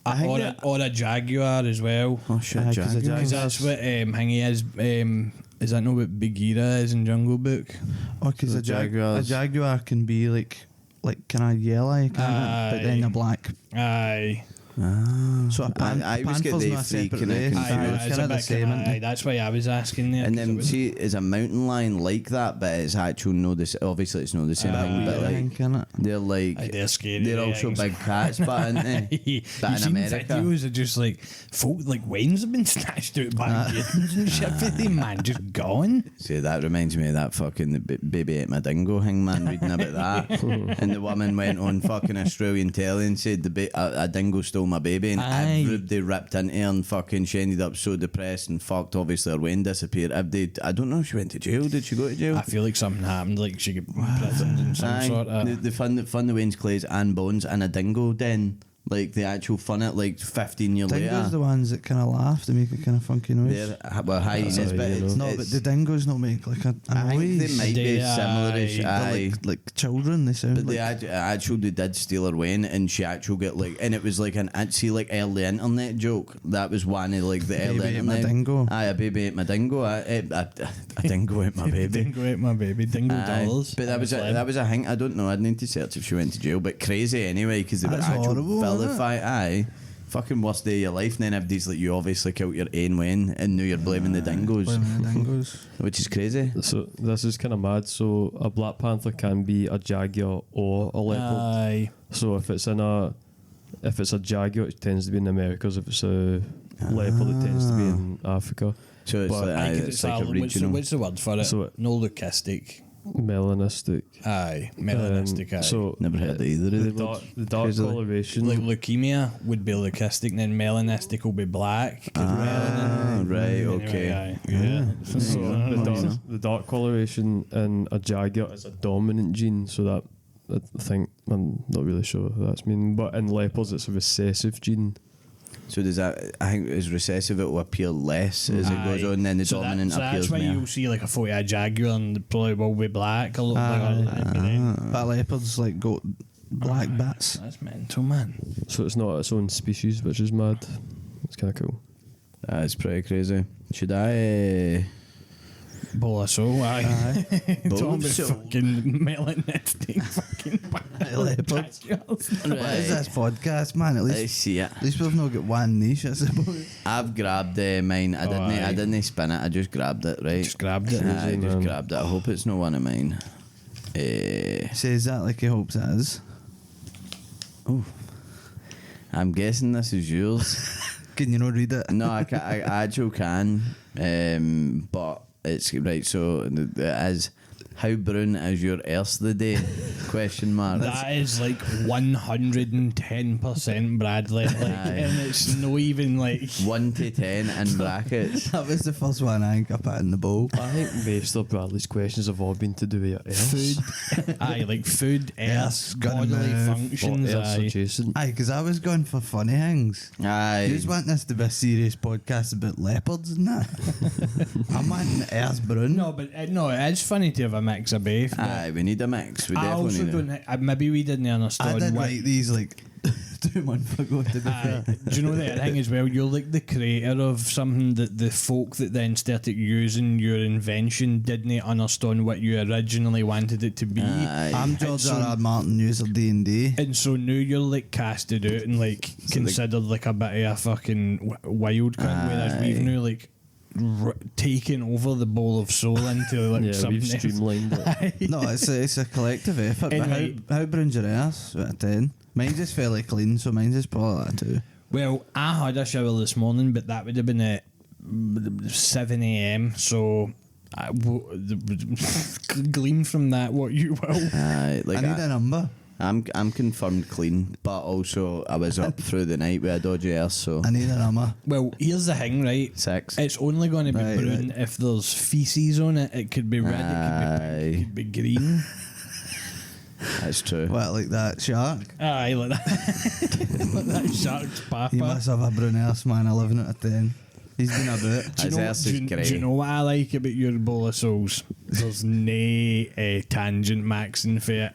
I think Or a jaguar as well. Oh shit, Aye, 'cause a jaguar. Because that's what Hingy is. Is that not what Bagheera is in Jungle Book? Oh, because So a jaguars. jaguar can be like kind of yellow, can't it? But then Aye. a black. Aye. Ah. So a I always get panther's the not a three separate kinda race. confused. Aye, Aye, it's it's a kind of the bit same. kinda, isn't aye, it? that's why I was asking there. And 'cause it then was- see, is a mountain lion like that? But it's actual no. This obviously it's not the same thing. But I like think, innit? they're like Aye, they're scary. they're also things. big cats, but aren't they? You But in seen America, videos of just like folk like wines have been snatched out by kittens and shit for them, man, just gone. see that reminds me of that fucking baby ate my dingo thing, man. Reading about that, and the woman went on fucking Australian telly and said a dingo stole my baby, and Aye. everybody ripped into her, and fucking she ended up so depressed and fucked. Obviously, her Wayne disappeared. I don't know if she went to jail. Did she go to jail? I feel like something happened, like she got imprisoned in some Aye, sort of. they found the Wayne's clays and bones in a dingo den. Like the actual fun it like 15 years Dingo's later. the ones that kind of laugh. They make a kind of funky noise. They're well hyenas, That's but how you it's, know. No, but the dingoes don't make like a I think noise. they might be They- similar-ish. aye. They're Aye. like children. They sound But like. they did steal her Wayne, and she actually got like, and it was like an like early internet joke. That was one of like the early Baby ate my internet. dingo. Aye, a baby ate my dingo. A dingo ate my baby. Dingo ate my baby. Dingo Aye. dollars. But that was a thing. I don't know. I'd need to search if she went to jail. But crazy anyway, because they were That's actual horrible, isn't it? vilify. Aye, fucking worst day of your life. And then everybody's like, you obviously killed your own Wayne, and now you're blaming the dingoes, Blaming the dingoes. which is crazy. So this is kind of mad. So a black panther can be a jaguar or a leopard. Aye. So if it's a jaguar, it tends to be in the Americas. If it's a leopard, it tends to be in Africa. So it's But like, Aye, aye, 'cause it's like a what's regional. the word for it? So- no leucistic. Melanistic. Aye, melanistic. Aye. So Never heard of either of the the dark, words. the dark Crazy. coloration. like leukemia would be leucistic, and then melanistic will be black. 'cause Ah, melanin. right, Anyway, okay. aye, yeah. So Yeah. the dark coloration in a jaguar is a dominant gene. So that I think I'm not really sure what that's mean. But in leopards, it's a recessive gene. So does that? I think as recessive, it will appear less as it goes Aye. on. Then the So dominant that's appears why more. you'll see like a photo of a jaguar and it probably will be black a little bit. But leopards like got black bats. That's mental, man. So it's not its own species, which is mad. It's kind of cool. That's pretty crazy. Should I? Bola so, aye. Talking about Bola-so. fucking melanistic fucking Leopards. What is this podcast, man? At Let's least, see it. at least we've not got one niche, I suppose. I've grabbed mine. I aye. didn't spin it. I just grabbed it. Right. Just grabbed it. I just man. grabbed it. I hope it's not one of mine. Says that like he hopes it is. I'm guessing this is yours. Can you not read it? No, I actually can. But it's right. So it is. How brown is your arse the day? Question mark. That is like 110% Bradley. Like, and it's no even like 1 to 10 in brackets. That was the first one I think I put in the bowl. I think most of Bradley's questions have all been to do with your food. arse. Aye, like food, Yes, earth, gonna bodily move. functions. Or arse Aye. adjacent. Aye, because I was going for funny things. Aye. You just want this to be a serious podcast about leopards and that. I'm wanting Earth Brun. No, but no, it's funny to have a mix of both. but Aye, we need a mix. We I definitely also need don't. Maybe we didn't I understand. did what- write these like 2 months ago, to be Aye. fair. Do you know that thing as well? You're like the creator of something that the folk that then started using your invention didn't understand what you originally wanted it to be. Aye. I'm George R.R. Martin, user D&D. And so now you're like casted out and like considered like a bit of a fucking wild card, whereas we've Aye. now like taken over the bowl of soul into like Yeah, something we've else. streamlined it. Aye. No, it's a collective effort. And But like- how brun's your ass? Out of 10. Mine's just fairly clean, so mine's just probably like a 2. Well, I had a shower this morning, but that would have been at 7 a.m. So glean from that what you will. Aye, like I need a number. I'm confirmed clean, but also I was up through the night with a dodgy arse, so And neither am I. Well, here's the thing, right? 6. It's only going to be Right, brune if there's feces on it. It could be red, it could be pink, it could be green. That's true. What, like that shark? Aye, like that. Like that shark's papa. He must have a brunette, man. 11 out of 10. He's been a bit. His arse is grey. Do you know what I like about your bowl of souls? There's no tangent maxing for it.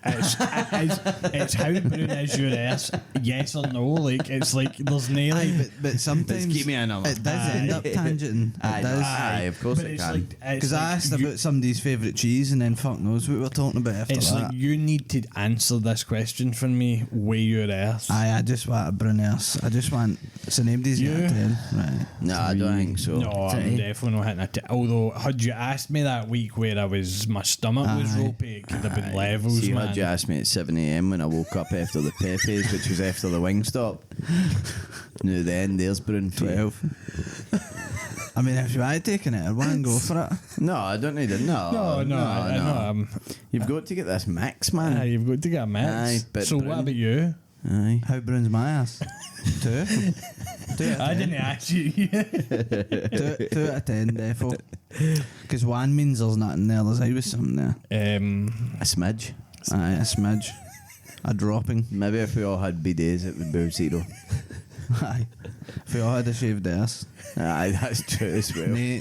It's how brune is your ass? Yes or no? Like it's like there's no like. Aye, but sometimes Just give me a number. it does end up tangenting. It Aye, does. aye, of course but it it's can. like Because I asked about somebody's favourite cheese and then fuck knows what we're talking about after It's that. like you need to answer this question for me with your ass. Aye, I just want a brunette. I just want. So nobody's You? got 10. Right. No, I don't think so. No, I'm Titty. definitely not hitting a titty. Although, had you asked me that week where I was, my stomach was Aye. ropey, it could have been levels, See, man. had you asked me at 7 a.m. when I woke up after the Pepe's, which was after the Wingstop. Now then, there's brune for you. 12. I mean, if you had taken it, I'd want to go for it. No, I don't need it. No, No. I know. You've got to get this max, man. You've got to get a mix. Aye, bit So brune. what about you? Aye. How brune's my ass? 2. 2 out I of 10. didn't ask you. 2 out of 10, defo. Because 1 means there's nothing there. There's always something there. A smidge. Aye, a smidge. A dropping. Maybe if we all had bidets, it would be 0. Aye. If we all had a shaved ass. Aye, that's true as well. Nay,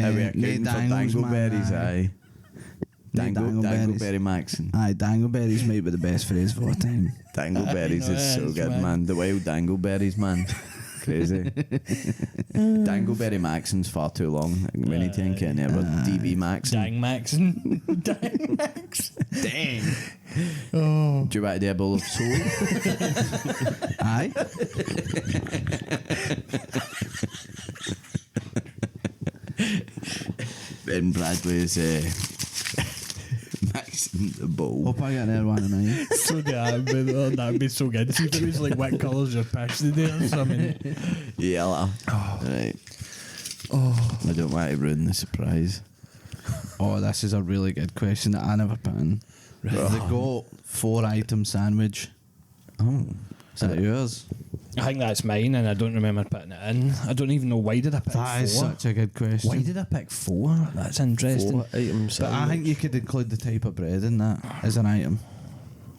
How we nay, accounting for dangles, man, dangleberries, aye. Nay dangleberries. Dangleberry Maxon. Aye, dangleberries might be the best phrase of all time. Dangleberries know is so it, good, man. man. The wild dangleberries, man. Crazy. Dangleberry Maxon's far too long. We need to think in there with DB Maxon. Dang Maxon. Dang Max. Dang. Oh. Do you want to do a bowl of soul? Aye. Ben Bradley's Maxon the bowl. Hope I get another one tonight. So that'd be so good. See if it was like what colours your pitch today or something. Yellow. Right. Oh. I don't want to ruin the surprise. Oh, this is a really good question that I never put in. The goat 4-item sandwich. Oh. Is that yours? I think that's mine, and I don't remember putting it in. I don't even know why did I pick That is 4. such a good question. Why did I pick 4? That's interesting. 4 items. But I think you could include the type of bread in that as an item.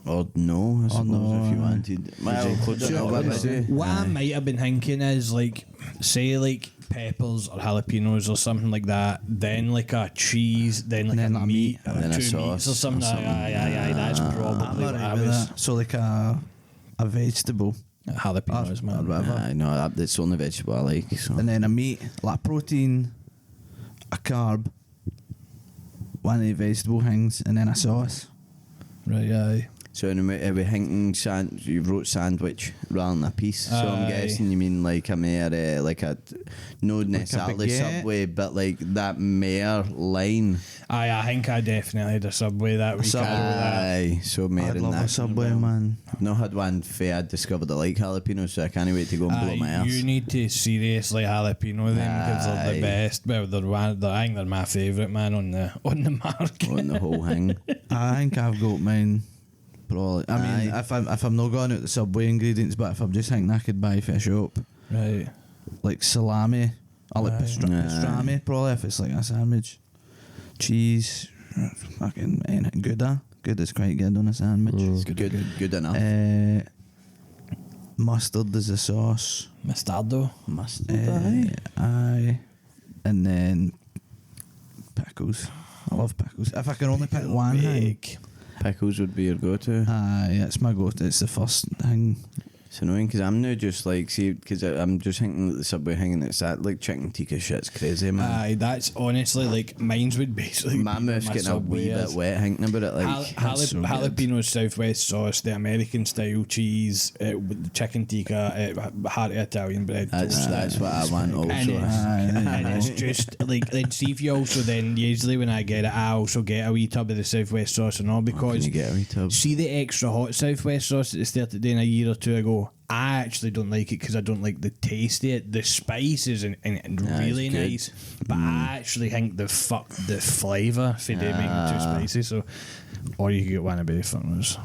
Or no, I suppose no, if you aye. wanted. Well, include it sure, in what it? would you? What I might have been thinking is like, say like peppers or jalapenos or something like that, then like a cheese, then like Then a a meat, meat, or then a 2 sauce meats or something. or something. Aye, that's probably I'm what I alright with was. that. So like a vegetable. Jalapenos, Or man. whatever. I know that's the only vegetable I like. So. And then a meat, like protein, a carb, one of the vegetable things, and then a sauce. Right, aye. So are we thinking you wrote sandwich rather than a piece? So I'm Aye. guessing you mean like a mere like a no necessarily baguette? Subway, but like that mere line. Aye, I think I definitely had a Subway that week. Subway. I know that. Aye, so mere I'd in love that. a Subway, man. I've not had one fair. I discovered I like jalapenos, so I can't wait to go and blow my ass. You need to seriously jalapeno them because they're the Aye. best. Well, I think they're my favourite, man, on the market. On the whole thing. I think I've got mine. Probably. I mean, Aye. if I'm not going out the Subway ingredients, but if I'm just thinking I could buy for a shop, Right. like salami, I like Aye. pastrami, probably if it's like a sandwich, cheese, fucking anything. Gouda's quite good on a sandwich. Good enough. Mustard is the sauce. Mustardo. Mustard. Aye. And then pickles. I love pickles. If I can only pick one thing, Pickles would be your go-to. aye, it's my go-to. It's the first thing. It's annoying because I'm now just like, see, because I'm just thinking that the Subway thing and it's that like chicken tikka shit's crazy, man. Aye, that's honestly like mine's would basically. My be mouth's my getting a wee Subway bit is. wet thinking about it. Like, that's so good. Jalapeno Southwest sauce, the American style cheese, with the chicken tikka, hearty Italian bread. toast. that's what I want also. And Aye. it's just like, then see if you also then usually when I get it, I also get a wee tub of the Southwest sauce and all Can because you get a wee tub? see the extra hot Southwest sauce that they started doing a year or two ago. I actually don't like it because I don't like the taste of it. The spice is and really it's good. nice, but I actually think the flavour for them making it too spicy. So, or you could get one of both ones.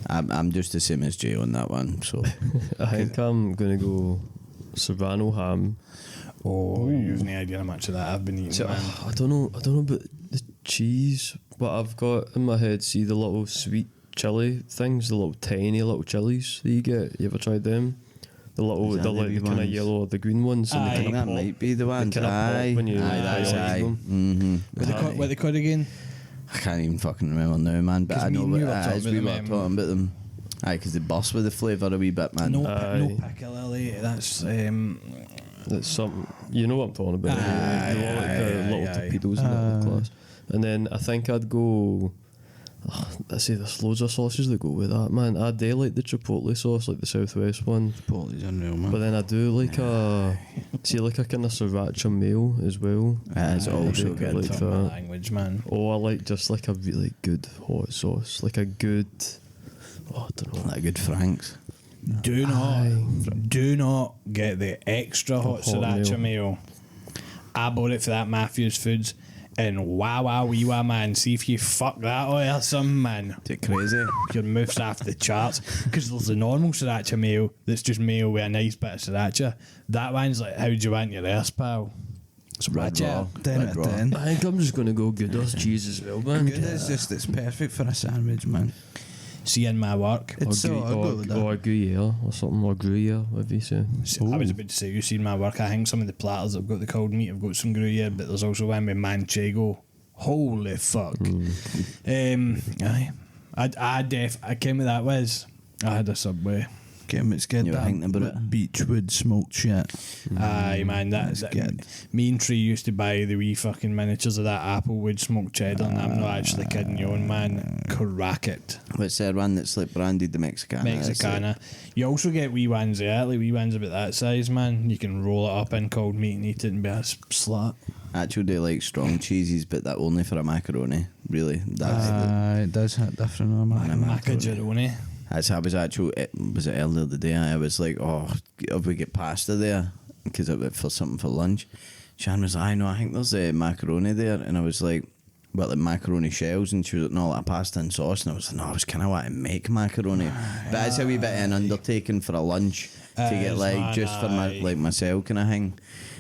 I'm just the same as Jay on that one. So I think I'm gonna go Serrano ham. Oh, you've no idea how much of that I've been eating, So, man. I don't know about the cheese, but I've got in my head, see the little sweet chili things, the little tiny little chilies that you get. You ever tried them? The little, Is that the the like wee the kind of ones? yellow or the green ones. And Aye. they I think kinda that pop. might be the one. kinda pop when you that's realise aye. them. Mm-hmm. What they called again? I can't even fucking remember now, man. But 'Cause I me know and what you were it talking is. about We them, were talking about them. Aye, because they bust with the flavour a wee bit, man. No Aye. piccalilli. That's That's something, you know what I'm talking about. Aye, They all like the aye, little aye. torpedoes in that class. And then I think I'd go. I say there's loads of sauces that go with that, man. I do like the chipotle sauce, like the Southwest one. Chipotle's unreal, man. But then I do like a kind of sriracha mayo as well. It's I also do good. like Talking my that. language, man. Oh, I like just like a really good hot sauce, like a good. Oh, I don't know. Like good Franks. Do not get the extra hot Hot sriracha meal. mayo. I bought it for that Matthews Foods, and wee man, see if you fuck that or something, man. Is it crazy? Your mouth's off the charts. Because there's the normal sriracha mayo that's just mayo with a nice bit of sriracha. That one's like, how do you want your ass, pal? Red raw. 10 Red out raw. of 10. I think I'm just gonna go Gouda's cheese as well, man. It's perfect for a sandwich, man. See in my work. It's so I'll go with that. or Gruyere or something, or Gruyere, whatever you say. I was about to say, you see in my work, I think some of the platters have got the cold meat, have got some Gruyere, but there's also one with Manchego. Holy fuck. Aye. I came with that was, I had a Subway. It's good. You were that thinking about it? Beechwood smoked shit. Aye, man, That's that good. me and Tree used to buy the wee fucking miniatures of that Applewood smoked cheddar, and I'm not actually kidding you, on man. Crack it. What's that one that's like branded the Mexicana? Mexicana. You also get wee ones there, like wee ones about that size, man. You can roll it up in cold meat and eat it and be a slut. Actually, do like strong cheeses, but that only for a macaroni. Really, It does hit different on my Macageroni. that's how I was actually. Was it earlier today? I was like, oh, if we get pasta there, because it went for something for lunch. Shan was like, I know, I think there's a macaroni there, and I was like, well, like macaroni shells, and she was like, no, like pasta and sauce, and I was like, no, I was kind of want to make macaroni, but it's a wee bit of an undertaking for a lunch to get like man, just for my like myself kind of thing.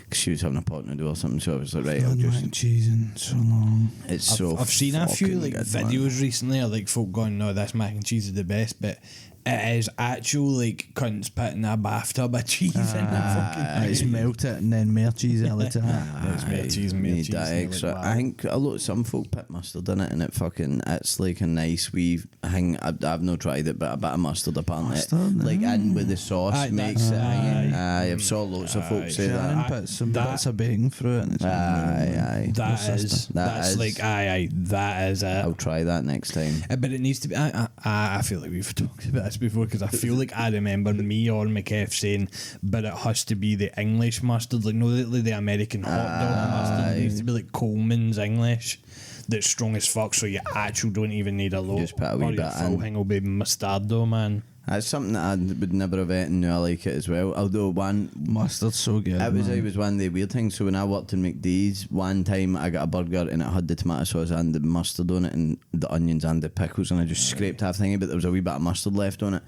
Cause she was having a pot noodle or something, so I was like, right, I'll just. cheese in so long. It's so. I've seen a few fucking like good, man. videos recently of like folk going, no, this mac and cheese is the best, but it is actual like cunts putting a bathtub of cheese in that fucking It's melt it and then more cheese all the time. It's more cheese and more Need cheese. that and you're extra. like, I wow. think a lot. Some folk put mustard in it, and it's like a nice wee thing. I've not tried it, but a bit of mustard apparently, Mustard, like in with the sauce Aye, makes it. that's- Aye, I've saw lots of folk say Sharon that. puts some that- bits of bacon through it. And it's Aye. That's like that is it. I'll try that next time. But it needs to be. I feel like we've talked about this before because I feel like I remember me or McKeff saying, but it has to be the English mustard, like no, the American hot dog mustard. It needs to be like Coleman's English. That's strong as fuck, so you actually don't even need a lot. Just put a wee or your bit full in. thing will be mustardo, man. That's something that I would never have eaten. Now I like it as well. Although Mustard's so good. it was man. one of the weird things. So when I worked in McDee's, one time I got a burger and it had the tomato sauce and the mustard on it and the onions and the pickles, and I just scraped half thingy, but there was a wee bit of mustard left on it.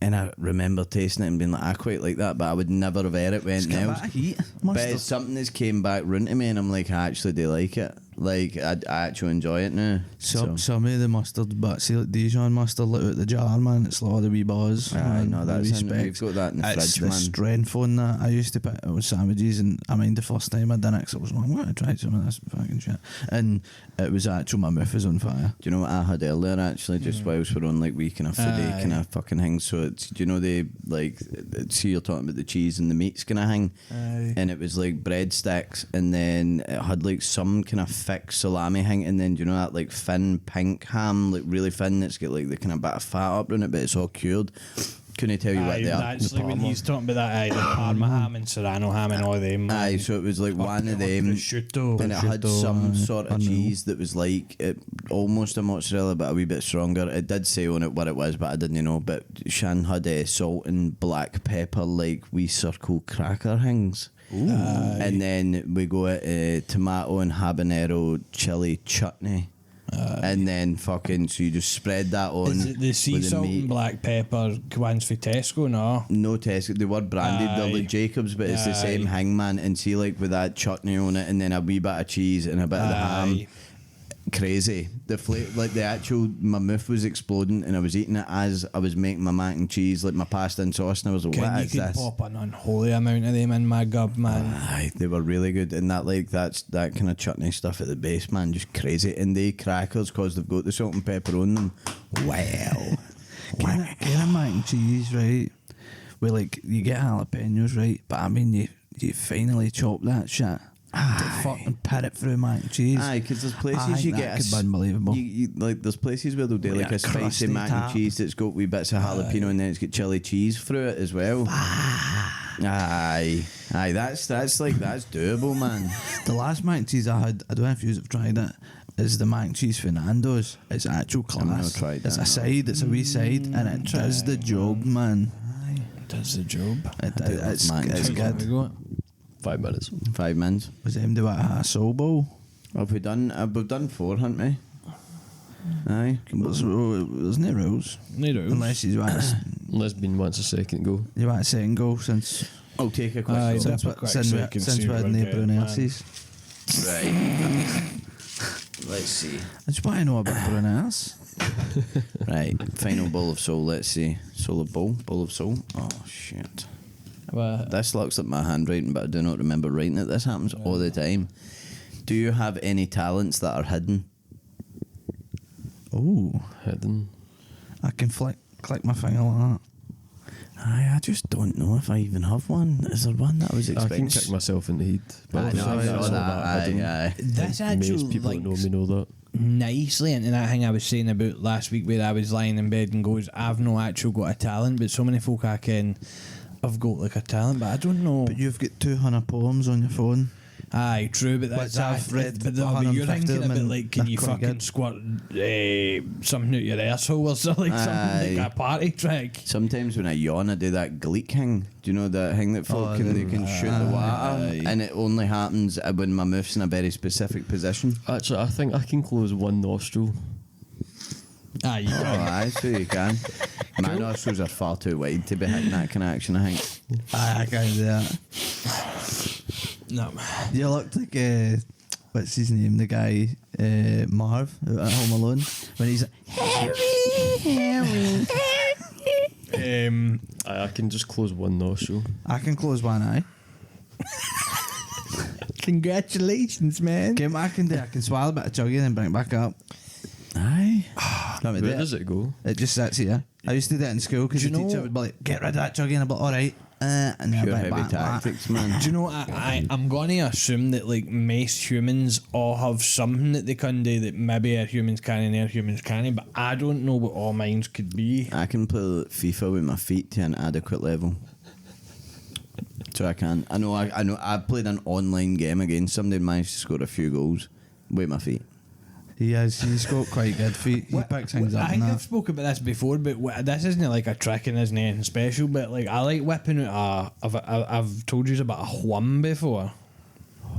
And I remember tasting it and being like, I quite like that, but I would never have ate it when else. Heat. But Mustard. it's something that's came back round to me, and I'm like, I actually do like it. Like I actually enjoy it now. Some of the mustard, but see like Dijon mustard, look at the jar, man. It's a lot of the wee bars. I know man, that's respect. we've got that in the It's fridge, the man. strength on that. I used to put it with sandwiches, and I mean the first time I done it, 'cause I was like, I'm going to try some of this fucking shit, and it was actually my mouth was on fire. Do you know what I had earlier actually? Just whilst we're on like we kind of foodie Aye. kind of fucking thing. So it's, do you know they like see you're talking about the cheese and the meats kind of thing, and it was like breadsticks, and then it had like some kind of thick salami thing, and then do you know that like thin pink ham, like really thin. It's got like the kind of bit of fat up in it, but it's all cured. Couldn't tell you what they are. Actually, when he's talking about that, the Parma ham and Serrano ham and all them. man. Aye, so it was like one of them, Prosciutto. and it had Prosciutto, some sort of unreal. cheese that was like almost a mozzarella, but a wee bit stronger. It did say on it what it was, but I didn't know. But Shan had salt and black pepper, like wee circle cracker things. And then we go at tomato and habanero chili chutney. and then fucking, so you just spread that on. Is it the sea with salt meat. and black pepper ones for Tesco? No. No Tesco, they were branded, they're like Jacobs, but it's the same hangman, and see, like with that chutney on it, and then a wee bit of cheese and a bit of the ham. Crazy. The like the actual, my mouth was exploding, and I was eating it as I was making my mac and cheese, like my pasta and sauce, and I was like, what is You this? could pop an unholy amount of them in my gob, man. Aye, they were really good, and that that kind of chutney stuff at the base, man, just crazy. And they crackers, cause they've got the salt and pepper on them. Wow. Get a mac and cheese, right? Where like you get jalapenos, right? But I mean, you finally chop that shit. To fucking pat it through mac and cheese. Aye, because there's places you get could be unbelievable. like there's places where they'll do like a spicy mac and cheese that's got wee bits of jalapeno, and then it's got chili cheese through it as well. Aye, that's doable, man. The last mac and cheese I had, I don't know if you have tried it, is the mac and cheese for Nando's. It's actual class. I've not tried it's that, a side, it's a wee side, and it does the job, man. It does the job. It's good. 5 minutes. 5 minutes. Was them do a soul bowl? We've done 4, haven't we? Aye. There's no rules. No rules. Unless you want Unless been once a second go. you want a second goal since I'll take a quick Aye, go. that's a quick since second, we see had what no we're getting, Brunelsis. Right. Let's see. I just want to know about Brunels. Right. Final bowl of soul. Let's see. Bowl of soul. Oh shit. Well, This looks like my handwriting, but I do not remember writing it. This happens all the time. Do you have any talents that are hidden? Oh, Hidden. I can click my finger like that. I just don't know if I even have one. Is there one that I was I can expecting? kick myself in the head. I know, I saw That's all that. Aye. that's Most actually people like that know me know that. nicely into that thing I was saying about last week where I was lying in bed and goes, I've no actual got a talent, but so many folk I ken have got like a talent, but I don't know. But you've got 200 poems on your phone. Aye, true, but that's Which I've read, But you're 150 thinking of them about and like, can they're you quite fucking good. squirt something out your asshole or something, like something like Aye. a party trick? Sometimes when I yawn, I do that gleek thing. Do you know that thing that folk they can shoot the water, and it only happens when my mouth's in a very specific position. Actually, I think I can close one nostril. Aye, you Oh, aye, so you can. My nostrils are far too wide to be hitting that kind of action, I think. Aye, I can't do that. no. You looked like what's his name? The guy Marv out at Home Alone when he's like, Harry. I can just close one nostril. I can close one eye. Congratulations, man. Okay, what I can do, I can swallow a bit of chuggy and then bring it back up. Aye. Let me do Where it. does it go? It just sits here. I used to do that in school because Do the you teacher know- would be like, get rid of that chuggy, and I'd be like, alright. And then Pure I'd bring it heavy back. tactics, man. Do you know, I'm going to assume that like most humans all have something that they can do that maybe our humans can and our humans can't, but I don't know what all mines could be. I can play FIFA with my feet to an adequate level. So I can. I know. I played an online game against somebody and managed to score a few goals with my feet. He's got quite good feet. He picks things up I and think I've that. spoken about this before, but this isn't like a trick and isn't anything special. But like I like whipping out I've told you about a whum before.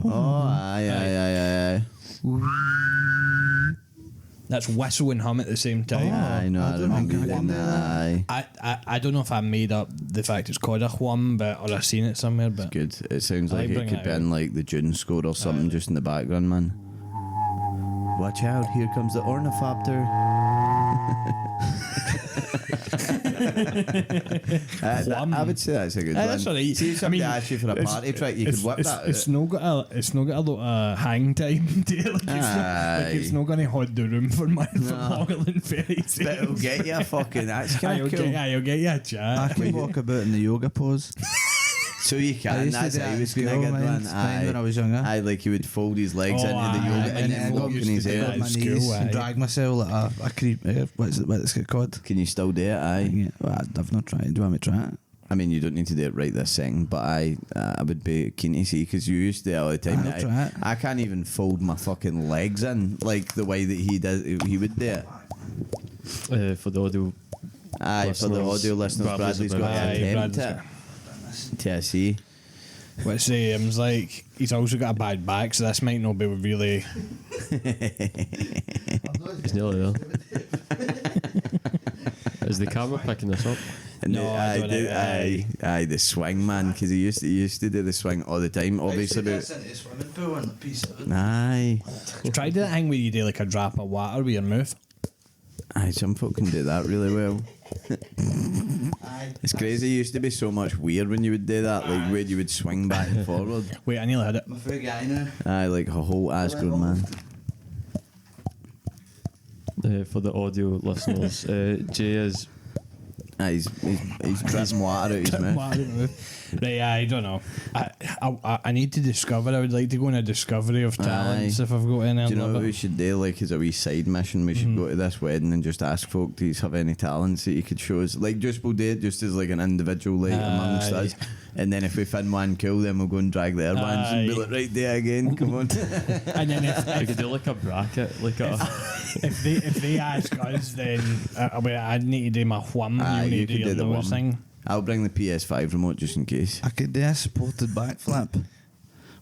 Oh, aye. That's whistle and hum at the same time. I know. I remember you doing that. Aye. I don't know if I made up the fact it's called a whum, but or I've seen it somewhere. But Good. It sounds I like it bring could it be out. in like the Dune score or something, just in the background, man. Watch out! Here comes the ornithopter. I would say that's a good one. that's all right. See, if somebody asked you for a party trick, you could whip that. It's not got a lot of hang time to it. It's not going to hold the room for longer than 30 seconds. But it'll get you fucking. That's kind of cool. I'll get you a I chat. can walk about in the yoga pose. So you I can. used to That's do how that he was in going to school, get man. one. It's fine when I was younger. Aye, like he would fold his legs Oh, into the aye, yoga aye, and aye, then aye, walk used in his to do head. that. On my School, knees aye. and drag myself like a creep. What's it called? Can you still do it? Aye. Yeah, well, I've not tried. Do you want me to try it? I mean, you don't need to do it right this second, but I would be keen to see because you used to do it all the time. I'll try it. I can't even fold my fucking legs in like the way that he does. He would do it. For the audio. Aye, for the audio listeners, Bradley's got to attempt it. To see. What Sam's like, he's also got a bad back, so this might not be really. I've not He's nearly there. Is the camera picking this up? No, I don't know. Aye, the swing, man, because he used to do the swing all the time. Obviously, swimming pool and P7. aye, Try that thing where you do like a drop of water with your mouth. aye, some folk can do that really well. It's crazy. It used to be so much weird when you would do that, like where you would swing back and forward. Wait, I nearly had it. I'm a full guy now. Aye, like a whole ass-grown man. For the audio listeners, Jay is. Aye, he's dripping water out his mouth. Right, I don't know. I need to discover. I would like to go on a discovery of talents if I've got any. Do you know what we should do? Like, as a wee side mission, we should go to this wedding and just ask folk, do you have any talents that you could show us? Like, just we'll do it just as like an individual, like amongst us. And then if we find one cool, then we'll go and drag their bands and be like, right there again, come on. And then We could do like a bracket, like a. if they ask us, then I need to do my wham. You need to do the your one. thing. I'll bring the PS5 remote just in case. I could do a supported backflip,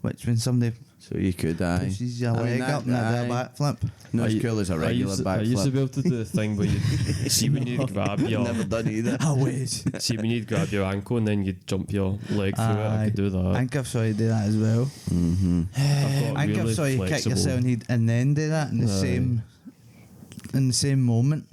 which when somebody So you could, aye. pushes your leg up and I do a backflip. Not as cool as a regular I used to be backflip. able to do the thing where you see when you grab your Never done either. I wish. see when you grab your ankle and then you jump your leg through it. I could do I that. think I've saw you do that as well. Mm-hmm. I've got I think really I've saw you kick flexible- yourself and then do that in the same moment.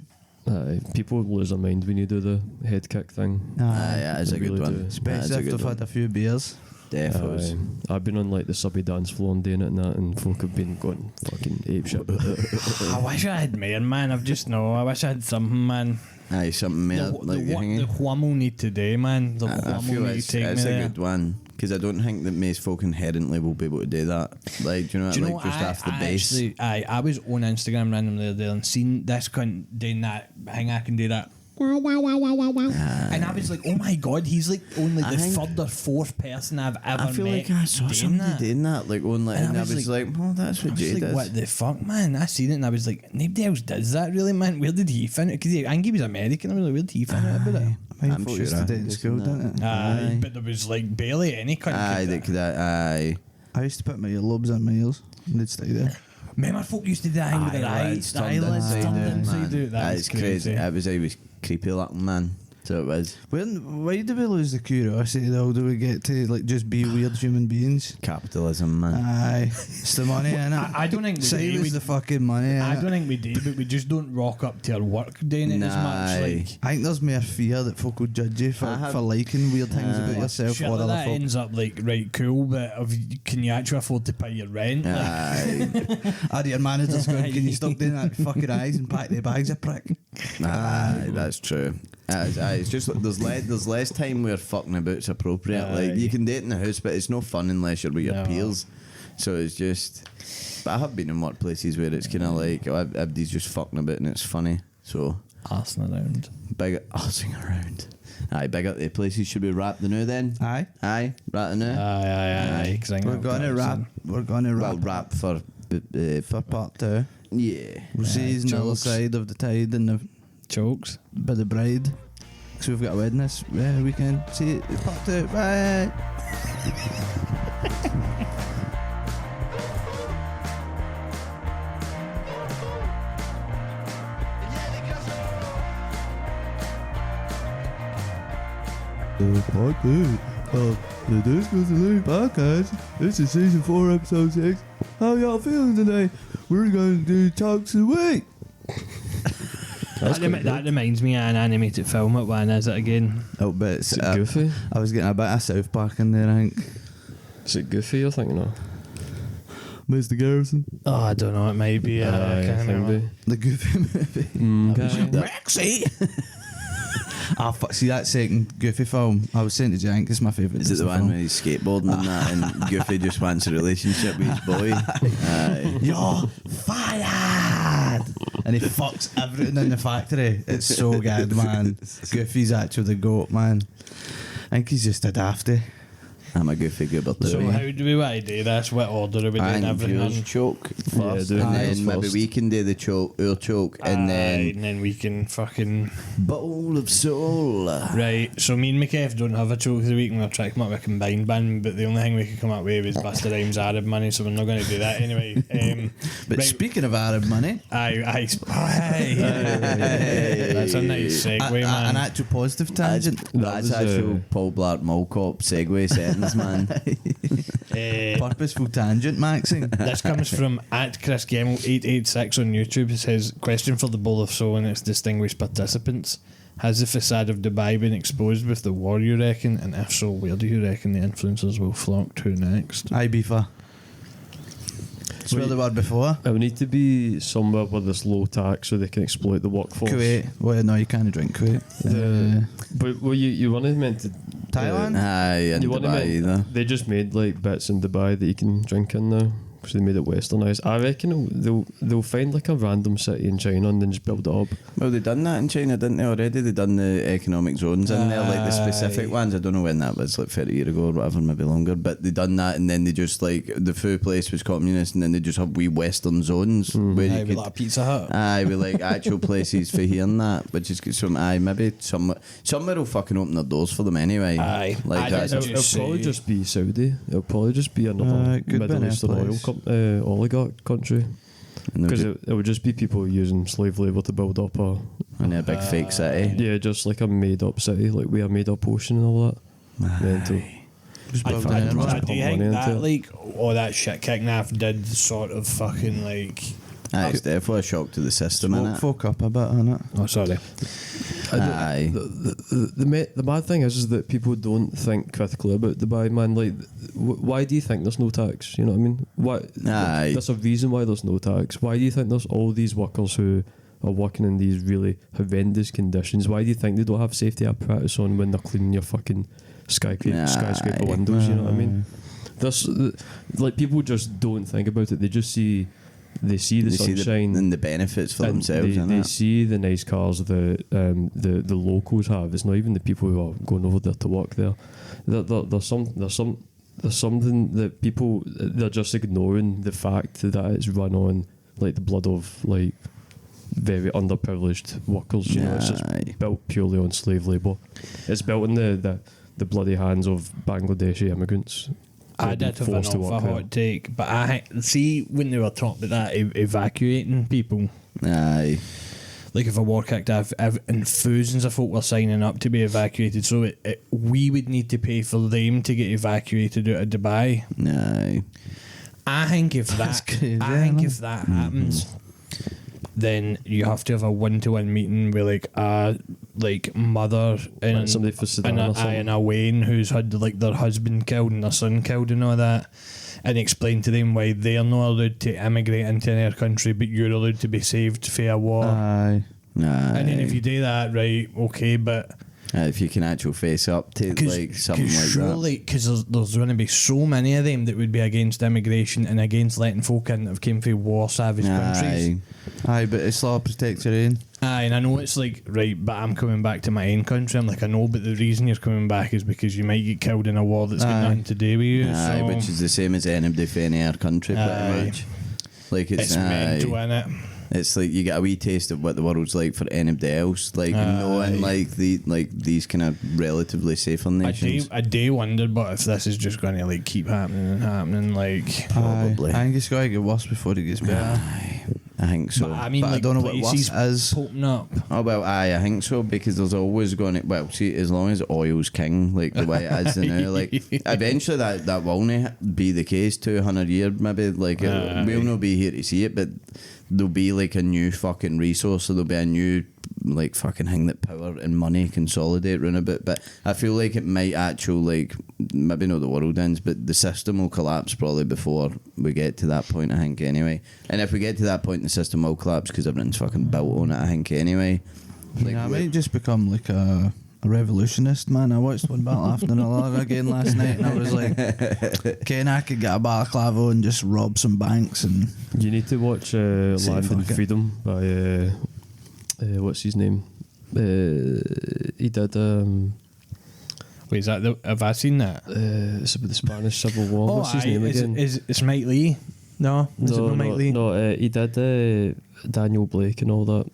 People lose their mind when you do the head kick thing. Aye, that is a They good really one. do. That is Especially a after good I've one. had a few beers. Defos. I've been on like the subway dance floor and doing it and folk have been going fucking ape shit. I wish I had more, man. I wish I had something, man. Aye, something more like the hanging. wham will need today, man. The I wham feel will need it's, to take me it's a there. good one because I don't think that most folk inherently will be able to do that. Like, do you know what? Do you know Like what? just off the base. Actually, I was on Instagram randomly the other day and seen this cunt doing that thing. I can do that. And I was like, oh my god, he's like only I the think- third or fourth person I've ever I feel met like I saw doing somebody that. doing that, like on like, and I was like, well, that's I what was Jay like, does. what the fuck, man? I seen it and I was like, nobody else does that, really, man. Where did he find it? Because I think he was American. I was like, where did he find out about it? I'm Folk sure used to I do it in did school, that. didn't it? Aye. But there was like barely any cunt. Aye, could they do could. Aye. I used to put my earlobes on my ears and they'd stay there. Remember, folk used to do that thing with their eyes, the eyelids turned inside out. That was crazy. It was creepy looking, man. So it was Why do we lose the curiosity though? Do we get to like just be weird human beings? capitalism, man. Aye, it's the money, innit? I don't think we do. Silence the fucking money. I innit? don't think we do, but we just don't rock up to our work doing it as much. Nah, Like, I think there's more fear that folk will judge you for liking weird things about yourself sure, or other that folk. ends up like, right, cool, but can you actually afford to pay your rent? Like, Aye, Aye, your manager's going, can you stop doing that with fucking eyes and pack the bags, you prick? aye, that's true. Aye, it's just like there's less time where fucking about's appropriate. Aye. Like you can date in the house, but it's no fun unless you're with your No. peers. So it's just. But I have been in workplaces where it's kind of like everybody's just fucking about and it's funny. So arsing around. big arsing around. Aye, big up the places. Should we wrap the new then? Aye. Aye, wrap the new. Aye. 'Cause I think We're I've gonna got wrap. some- We're gonna Well, wrap wrap for for part 2. yeah. We'll see the other jokes. side of the tide and the Chokes. by the bride. So we've got a wedding this weekend. See you at part 2. Bye. Part 2 of the Disco Saloon podcast. This is season 4, episode 6. How y'all feeling today? We're going to do talks of the week. That reminds me of an animated film. What one is it again? Oh, but Is it Goofy? I was getting a bit of South Park in there, I think. Is it Goofy you're thinking of? Mr. Garrison. Oh, I don't know. It might be. I can't remember. maybe. The Goofy movie. Rexy. Ah, fuck. See that second Goofy film? I was saying to Jank, it's my favourite. Is it the Disney one film. where he's skateboarding and that, and Goofy just wants a relationship with his boy? Aye. You're fired! And he fucks everything in the factory. It's so good, man. Goofy's actually the goat, man. I think he's just a dafty. I'm a goofy goober too. So how do we want to do this? What order are we doing And everything yours in? choke first, do and yours then maybe first. we can do the choke, our choke, and then we can fucking... bowl of soul. Right, so me and McKev don't have a choke of the week, and we'll try to come up with a combined band, but the only thing we could come up with was Busta Rhymes Arab Money, so we're not going to do that anyway. But right, speaking of Arab money, hey. That's a nice segue, man. an actual positive tangent. That's was, actual Paul Blart Mall Cop segue settings, man. Purposeful tangent, Maxine. This comes from at Chris Gemmell 886 on YouTube. It says, question for the Bowl of Soul and its distinguished participants. Has the facade of Dubai been exposed with the war, you reckon? And if so, where do you reckon the influencers will flock to next? Aye, beefer. Swear the word before. It would need to be somewhere where there's low tax so they can exploit the workforce. Kuwait. Well, no, you can't drink Kuwait. But well, you weren't meant to... Thailand? Aye, and You weren't Dubai meant... either. They just made like bits in Dubai that you can drink in now because they made it westernised. I reckon they'll find like a random city in China and then just build it up. Well, they done that in China, didn't they already? They done the economic zones in there, like the specific ones. I don't know when that was, like 30 years ago or whatever, maybe longer. But they done that, and then they just like the food place was communist, and then they just have wee western zones where you could. Like a Pizza Hut. Aye, with like actual places for hearing that, which is good. So aye, maybe somewhere will fucking open their doors for them anyway. Aye. Like Aye, that's that's- It'll probably just be Saudi. It'll probably just be another Could be Middle a Eastern oil place. oligarch country. and they'll Because ju- it would just be people using slave labour to build up a... in a big fake city. Yeah, just like a made-up city, like we have made-up ocean and all that. Mental. Just I building fucking it much up. pump do you think money into that, it. like, all that shit kicking off did sort of fucking, like... Aye, it's definitely a shock to the system, Woke innit? folk up a bit, innit? Oh, sorry. Aye. The mad thing is that people don't think critically about Dubai, man. Like, why do you think there's no tax? You know what I mean? Why? Aye. There's a reason why there's no tax. Why do you think there's all these workers who are working in these really horrendous conditions? Why do you think they don't have safety apparatus on when they're cleaning your fucking skyscraper Aye. windows? You know what I mean? There's like people just don't think about it. They just see. They see the They see sunshine and the benefits for and themselves, They innit? see the nice cars the locals have. It's not even the people who are going over there to work there. There's something that people, they're just ignoring the fact that it's run on like the blood of like very underprivileged workers. You know, it's just Aye. built purely on slave labour. It's built in the bloody hands of Bangladeshi immigrants. I did have an awful hot take, but I see when they were talking about that evacuating people, Aye. like if a war kicked off, and thousands of folk were signing up to be evacuated, so we would need to pay for them to get evacuated out of Dubai. Aye. I think if that, crazy, I think isn't if that happens, then you have to have a one-to-one meeting with like a mother and Like somebody for Sudan or something. and a Wayne who's had like their husband killed and their son killed and all that, and explain to them why they're not allowed to immigrate into their country, but you're allowed to be saved for a war. Aye. Aye. And then if you do that, right, okay, but If you can actually face up to like something like that. surely, because there's going to be so many of them that would be against immigration and against letting folk in that have came from war-savage countries. Aye. Aye, but it's law protects your own. Aye, and I know it's like, right, but I'm coming back to my own country. I'm like, I know, but the reason you're coming back is because you might get killed in a war that's got Aye. nothing to do with you. Aye, so which is the same as anybody from any other country, Aye. pretty much. Like it's mental, innit? It's like you get a wee taste of what the world's like for anybody else, like knowing like these kind of relatively safer nations. I do wonder, but if this is just going to like keep happening and happening, like Probably. Aye. I think it's got to get worse before it gets better. Aye, I think so. but I mean, But I like don't know what places worse is. popping up. Oh well, aye, I think so because there's always going to see as long as oil's king, like the way it is now, like eventually that will not be the case. 200 years maybe, like we'll not be here to see it, but there'll be like a new fucking resource, so there'll be a new like fucking thing that power and money consolidate around a bit. But I feel like it might actually like maybe not the world ends, but the system will collapse probably before we get to that point, I think, anyway. And if we get to that point, the system will collapse because everything's fucking built on it, I think, anyway. Like, Yeah, I might just become like a revolutionist, man. I watched One Battle After Another again last night, and I was like, Ken, I could get a balaclava and just rob some banks. And You need to watch Say Land and fuck it. Freedom by what's his name? He did Wait, is that have I seen that? It's about the Spanish Civil War. What's his name again? Is it Mike Lee? No, is it not Mike Lee? No, he did Daniel Blake and all that.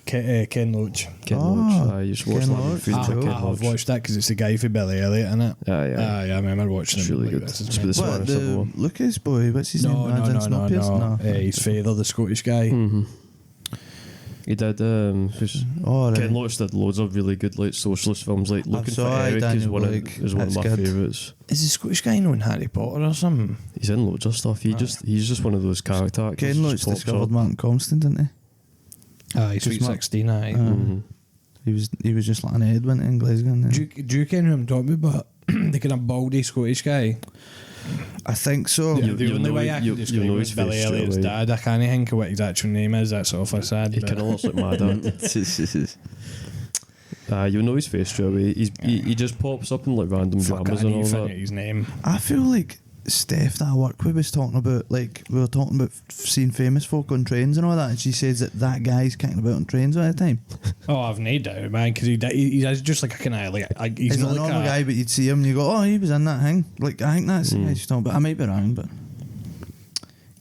Ken Loach. Ken Loach. I just watched Ken that. Loach. Food I Ken have Loach. watched that because it's the guy for Billy Elliot, isn't it? Yeah. I remember watching It's it. really like, good. this is It's about the amazing. What, Spanish Civil War. the Lucas boy? What's his name? No. His father, the Scottish guy. Mm-hmm. He did. Oh, Ken right. Loach did loads of really good like socialist films. Like Looking for saw Eric is Daniel one of Blake. is one of That's my good. favourites. Is the Scottish guy known Harry Potter or something? He's in loads of stuff. He's just one of those character actors. Ken who Loach just pops discovered up. Martin Comston, didn't he? He's Sweet Just 16, aye. Mhm. He was just like an Edwin in Glasgow. And then- Do you ken who I'm talking about? The kind of baldy Scottish guy. I think so. You- The you only know- way I you- can you describe know it his is Billy face straight Elliot's away. dad. I can't think of what his actual name is. That's awful sad. He but- kind of looks like my dad. You know his face straight away. He just pops up in like random Fuck, dramas I and need all to find that. out his name. I feel like Steph that I work with was talking about, like, we were talking about seeing famous folk on trains and all that, and she says that guy's kicking about on trains all the time. Oh, I've no doubt, man, because he's just like a kind of like he's He's not not a like normal guy, but you'd see him and you go, oh, he was in that thing. Like, I think that's the guy she's talking about. I might be wrong, but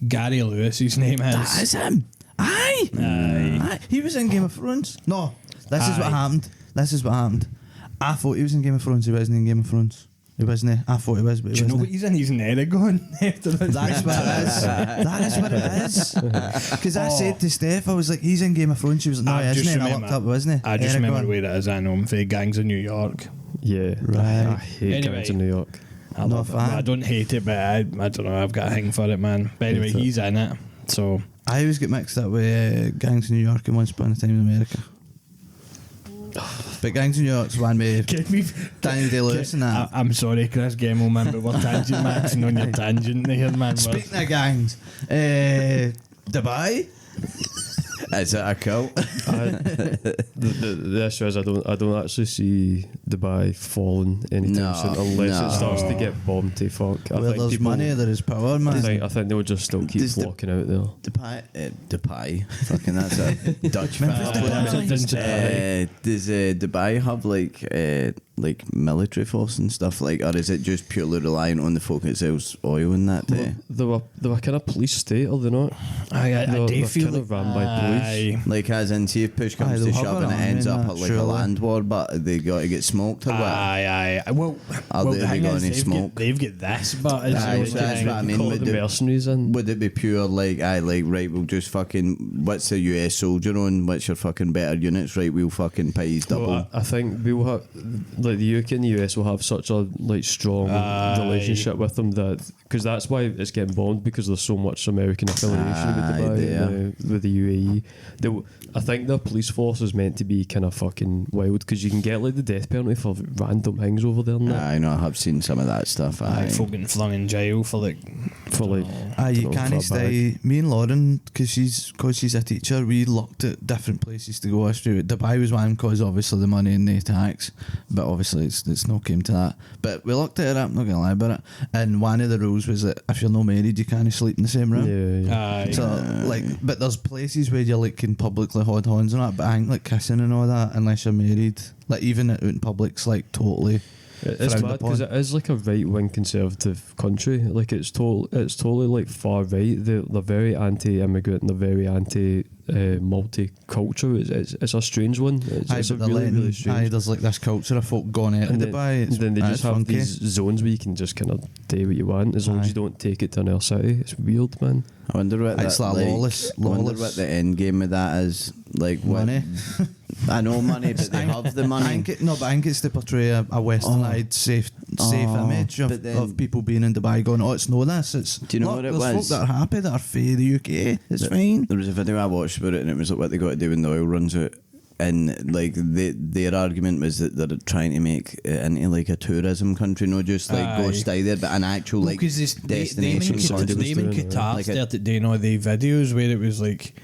Gary Lewis. His name is. that is him. Aye. Aye. He was in Game of Thrones. No, this is what happened. I thought he was in Game of Thrones. He wasn't in Game of Thrones. He wasn't. I thought he was, but he Do you know wasn't. what he's in? He's Nerrigon. That's what it is. That is what it is. Because I said to Steph, I was like, he's in Game of Thrones. She was like, no, I he just isn't. And I remember- looked up, wasn't he? I just Aragorn. remember where it is. I know him for Gangs of New York. Yeah, Right. I hate Anyway. Gangs in New York. I Not love a it. fan. I don't hate it, but I don't know. I've got a thing for it, man. But anyway, Hate it. he's in it. So I always get mixed up with Gangs in New York and Once Upon a Time in America. But Gangs in New York's one with get me. Daniel Day-Lewis and that. I'm sorry, Chris Gemmell, man, but we're tangent maxing on your tangent here, man. Speaking of gangs, Dubai. Is it a cult? The issue is I don't actually see Dubai falling anytime No, soon unless no. it starts to get bombed to fuck. I Where think there's people, money, there is power, I man. think they'll just still keep Does the- walking out there. Dubai. Fucking that's a Dutch Memphis fella. Does Dubai have like military force and stuff like, or is it just purely reliant on the folk that sells oil and that? They were kind of police state, are they not? I They're do feel kind of ran by police. Like as in, see if push Aye, comes they'll to have shove it and it on, ends I mean, up that, at like a surely. land war, but they got to get smoked or what? Aye. Well, They the thing got is, any smoke? they've got this, but it's Aye, like, so that's what I mean. Call it Would the it, mercenaries in. would it be pure like, right, we'll just fucking, what's the US soldier on? What's your fucking better units? Right, we'll fucking pay his double. Well, I think we'll have like the UK and the US will have such a like strong relationship with them that because that's why it's getting bombed because there's so much American affiliation with Dubai and, with the UAE. I think their police force is meant to be kind of fucking wild because you can get like the death penalty for random things over there. And that. I know, I have seen some of that stuff. folk getting flung in jail for like. You can't stay. Me and Lauren, because she's a teacher, we looked at different places to go. Dubai was one because obviously the money and the tax, but obviously it's not came to that. But we looked at it up, not gonna lie about it. And one of the rules was that if you're not married, you can't sleep in the same room. Yeah. So but there's places where you like can publicly hold hands and that, but I think like kissing and all that, unless you're married, like even out in public's like totally. It's frowned mad upon. because it is like a right-wing conservative country. Like it's totally like far right. They're very anti-immigrant and they're very anti-multicultural. It's a strange one. It's a really strange. There's like this culture of folk going out in Dubai. And then they just have funky. these zones where you can just kind of do what you want as long as you don't take it to another city. It's weird, man. I wonder what It's that, like lawless. I wonder what the end game of that is. Like Money. I know money, but they have the money. I think it's to portray a westernized, safe image but then- of people being in Dubai going, oh, it's no this. It's, Do you know look, what it there's was? folk that are happy, that are for the UK. It's fine. There was a video I watched about it, and it was like what they got to do when the oil runs out. And like their argument was that they're trying to make it into like a tourism country, not just like go stay there, but an actual like destination country. They in Qatar Like a- started doing all the videos where it was like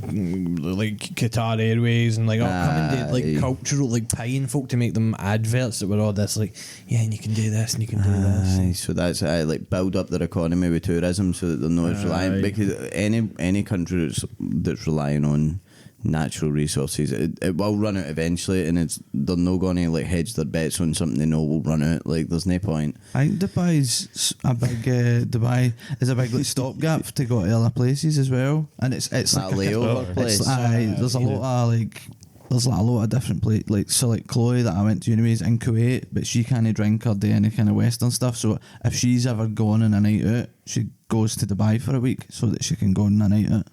Qatar Airways and like come and do like cultural, like paying folk to make them adverts that were all this like, yeah, and you can do this and you can do this. Aye, so that's like build up their economy with tourism so that they're not as reliant, because any country that's relying on natural resources. It will run out eventually, and they're not going to like hedge their bets on something they know will run out. Like, there's no point. I think Dubai's a big Dubai is a big like stopgap to go to other places as well, and it's That like layover place. there's a lot of like. There's like a lot of different places, like Chloe that I went to uni is in Kuwait, but she can't drink or do any kind of Western stuff. So if she's ever gone on a night out, she goes to Dubai for a week so that she can go on a night out.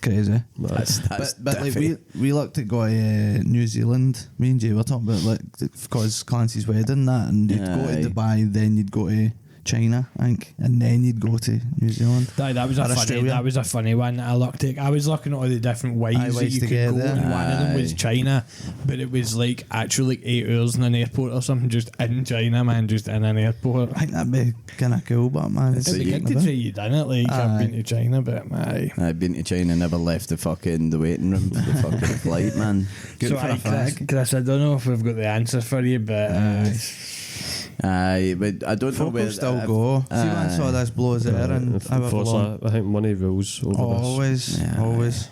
Crazy. That's But like diffy. we looked at going to New Zealand. Me and Jay were talking about like because Clancy's wedding that, and you'd go Aye. to Dubai, then you'd go to China, I think, and then you'd go to New Zealand. That was Or a funny. Australia. That was a funny one. I looked at. I was looking at all the different ways that ways you to could get go, there. and one of them was Aye. China, but it was like actually like 8 hours in an airport or something, just in China, man, just in an airport. I think that'd be kind of cool, but man, It's It'd be you- good to say you done it. Like I've Aye. been to China, but aye. I've been to China, never left the waiting room for the fucking flight, man. Good So for a aye, Chris, I don't know if we've got the answer for you, but Aye, but I don't know folk where will still I've- go. See when some of this blows there and Unfortunately, I think money rules over always, Yeah. always.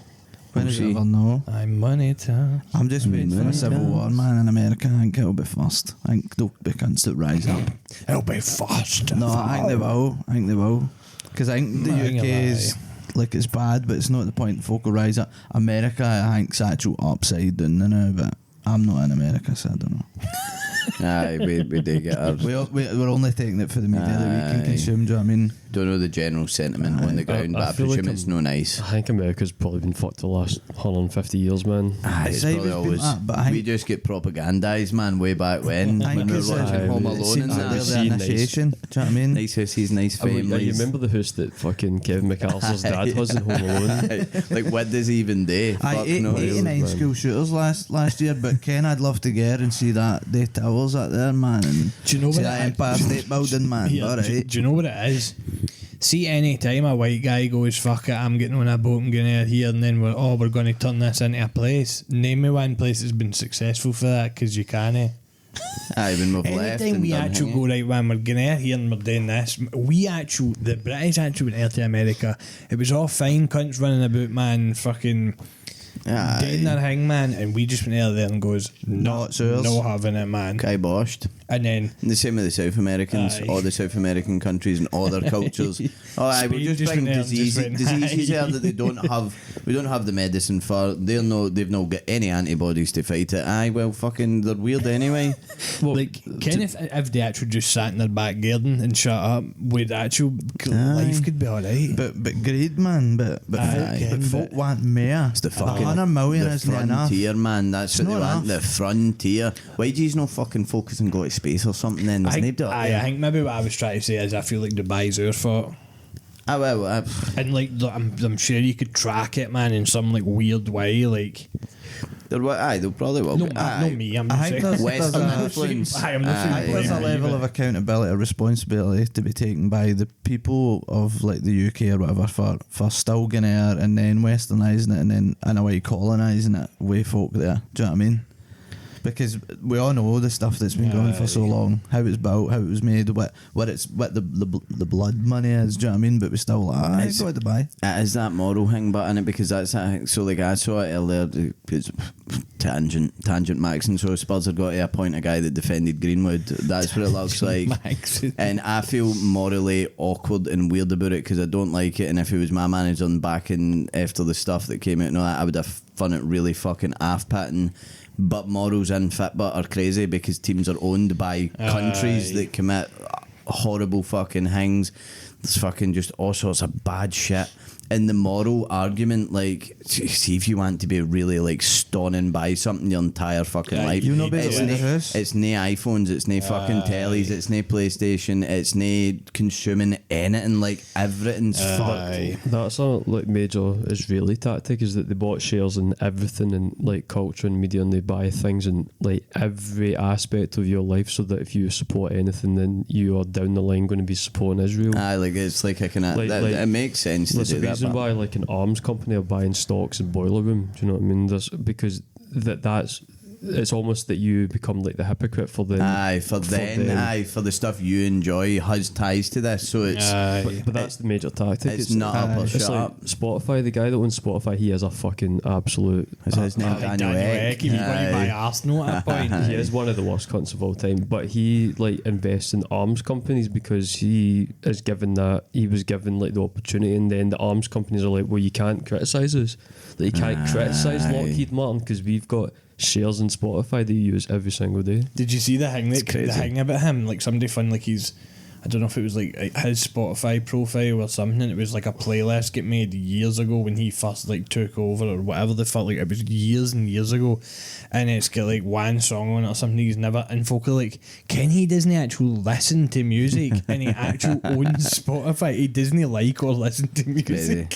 When We'll did you see. ever know? I'm money time. I'm just waiting for a civil war, man, in America. I think it'll be first. I think there'll be cunts that rise up. It'll be fast. No, I think they will. I think they will. Because I think the I think UK you're is like it's bad, but it's not at the point folk will rise up. America, I think's actual upside down now, but I'm not in America, so I don't know. Aye, we do get our. We're only taking it for the media that we can Aye. consume. Do you know what I mean? Don't know the general sentiment on the ground, I but I feel presume like it's no nice. I think America's probably been fucked the last 150 years, man. Aye, it's always probably been always. that, but I We think- just get propagandised, man, way back when I when think we were it's watching Home it Alone seems and like that. they're the See, nice. initiation. Do you know what I mean? Nice houses, nice You families. remember the house that fucking Kevin McAllister's dad was in Home Alone? Like, what does he even do? Aye, Fuck eight- no. 89 man. school shooters last year, but Ken, I'd love to get and see that they towers out there, man, and Do you know see what that it- Empire State Building, man. Yeah, Alright. do you know what it is? See, any time a white guy goes, fuck it, I'm getting on a boat and going out here, and then we're going to turn this into a place. Name me one place that's been successful for that, because you can't. Aye, when we've left Anytime and we done actually hanging. go, right, man, we're going out here and we're doing this, the British actually went out to America. It was all fine, cunts running about, man, fucking Aye. doing their thing, man, and we just went out there and goes, No, it's ours. no having it, man. Kiboshed. And then And the same with the South Americans, Aye. all the South American countries and all their cultures. Oh, aye, we Spain just just bring went there and just diseases went, here aye. that they don't have. We don't have the medicine for. They've not got any antibodies to fight it. Aye, well, fucking, they're weird anyway. like, Ken, if they actually just sat in their back garden and shut up, would actual life could be alright. But greed, man. But Aye. folk want more. It's the fucking 100 million the isn't enough. frontier, man. That's what It's they not want. enough. The frontier. Why do you not fucking focus and go to space or something? Then there's I no think, doubt. I think maybe what I was trying to say is I feel like Dubai's our fault. Ah, well, And like, I'm sure you could track it, man, in some like weird way. Like, they'll probably will. no, be. no Aye. me, I'm I just think saying. Western there's a- influence. Aye, I'm not saying Aye. There's a Aye, level but- of accountability or responsibility to be taken by the people of like the UK or whatever for still going there and then westernising it and then in a way colonising it with folk there. Do you know what I mean? Because we all know the stuff that's been going for so long, how it's built, how it was made, what the blood money is. Do you know what I mean? But we still like, It's- go to Dubai. It is that moral thing, but in it because that's that. So like I saw it earlier. It's tangent Maxon. So Spurs have got to appoint a guy that defended Greenwood. That's what it looks like. And I feel morally awkward and weird about it because I don't like it. And if he was my manager and back in after the stuff that came out and all that, I would have found it really fucking off-putting. But morals in Fitbit are crazy because teams are owned by countries Aye. that commit horrible fucking things. There's fucking just all sorts of bad shit. In the moral argument, like, see if you want to be really like stunning by something your entire fucking Aye, life. you know better it's than nae- the house. It's no iPhones, it's no fucking tellies, it's no PlayStation, it's no consuming anything. Like everything's Aye. fucked. That's a like major Israeli tactic, is that they bought shares in everything and like culture and media, and they buy things in like every aspect of your life, so that if you support anything, then you are down the line going to be supporting Israel. Aye, like it's like I can. Like- It makes sense to There's do a that. reason but- why like an arms company are buying stocks in Boiler Room. Do you know what I mean? There's because that's it's almost that you become like the hypocrite for them. For the stuff you enjoy has ties to this, so it's. But that's the major tactic. It's not up or it's shut like up. Spotify, the guy that owns Spotify, he is a fucking absolute. Is his name Daniel Ek? He was going to buy Arsenal at a point. He is one of the worst cunts of all time, but he like invests in arms companies because he was given like the opportunity, and then the arms companies are like, well, you can't criticise us, like you can't criticise Lockheed Martin because we've got shares in Spotify that you use every single day. Did you see the thing about him? Like somebody found like I don't know if it was like his Spotify profile or something. It was like a playlist get made years ago when he first like took over or whatever the fuck. Like it was years and years ago, and it's got like one song on it or something he's never. And folk are like, Kenny doesn't actually listen to music, and he actually owns Spotify. He doesn't like or listen to music.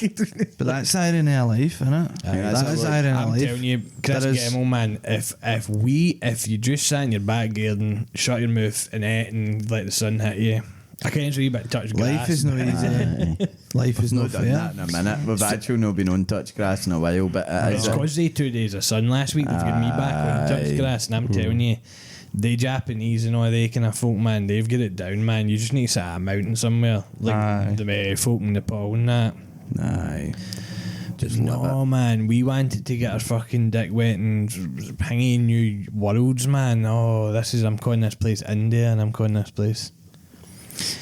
But that's irony of life, isn't it? That is irony of I'm life. telling you, Chris Gemmell, man. If you just sat in your back garden, shut your mouth, and ate and let the sun hit you. I can't really but touch grass. Life is no easy. Life is not done fair. that in a minute. We've actually not been on touch grass in a while, but It's because they 2 days of sun last week. They've got me back on touch grass, and I'm telling you, the Japanese and all they kind of folk, man, they've got it down, man. You just need to sit at a mountain somewhere, like the folk in Nepal and that. Aye. Just No, man, we wanted to get our fucking dick wet and hanging new worlds, man. Oh, I'm calling this place India, and I'm calling this place.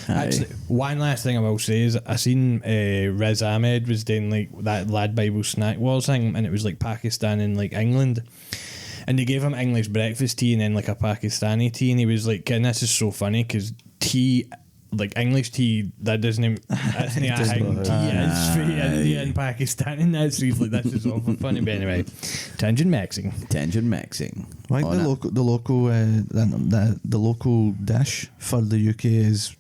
Actually, one last thing I will say is I seen Riz Ahmed was doing like that Lad Bible Snack Wars thing, and it was like Pakistan and like England, and they gave him English breakfast tea and then like a Pakistani tea, and he was like, and this is so funny because tea, like English tea, that's not a thing. Tea is for India and Pakistan, and that's like this is all for funny. But anyway, tangent maxing. Like the local dish for the UK is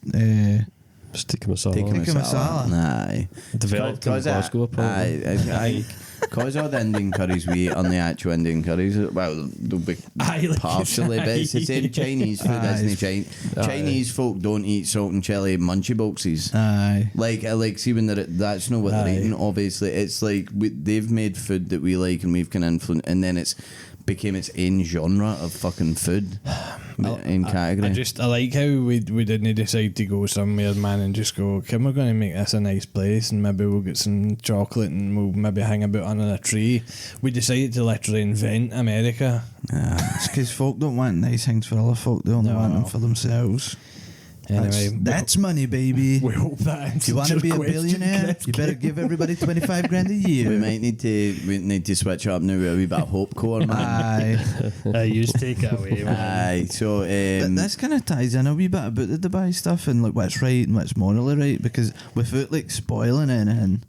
Tikka masala. Tikka masala. Aye. Developed in Glasgow, apparently. Aye. Because all the Indian curries we eat are the actual Indian curries. Well, they'll be partially, but it's the same Chinese food, isn't it? Chinese folk don't eat salt and chili munchie boxes. Aye. Like see when that's not what they're eating. Obviously, it's like they've made food that we like and we've kind of influenced, and then it's became its own genre of fucking food in category. I like how we didn't decide to go somewhere, man, and just go, okay, we're going to make this a nice place, and maybe we'll get some chocolate and we'll maybe hang about under a tree. We decided to literally invent America. It's because folk don't want nice things for other folk, they only want them for themselves. Anyway, that's money, baby. We hope that. If you want to be a billionaire, you better give everybody 25 grand a year. We might need to switch up now with a wee bit of hope core, man. Aye. You just take it away, man. Aye. So but this kind of ties in a wee bit about the Dubai stuff and like what's right and what's morally right, because without like spoiling anything.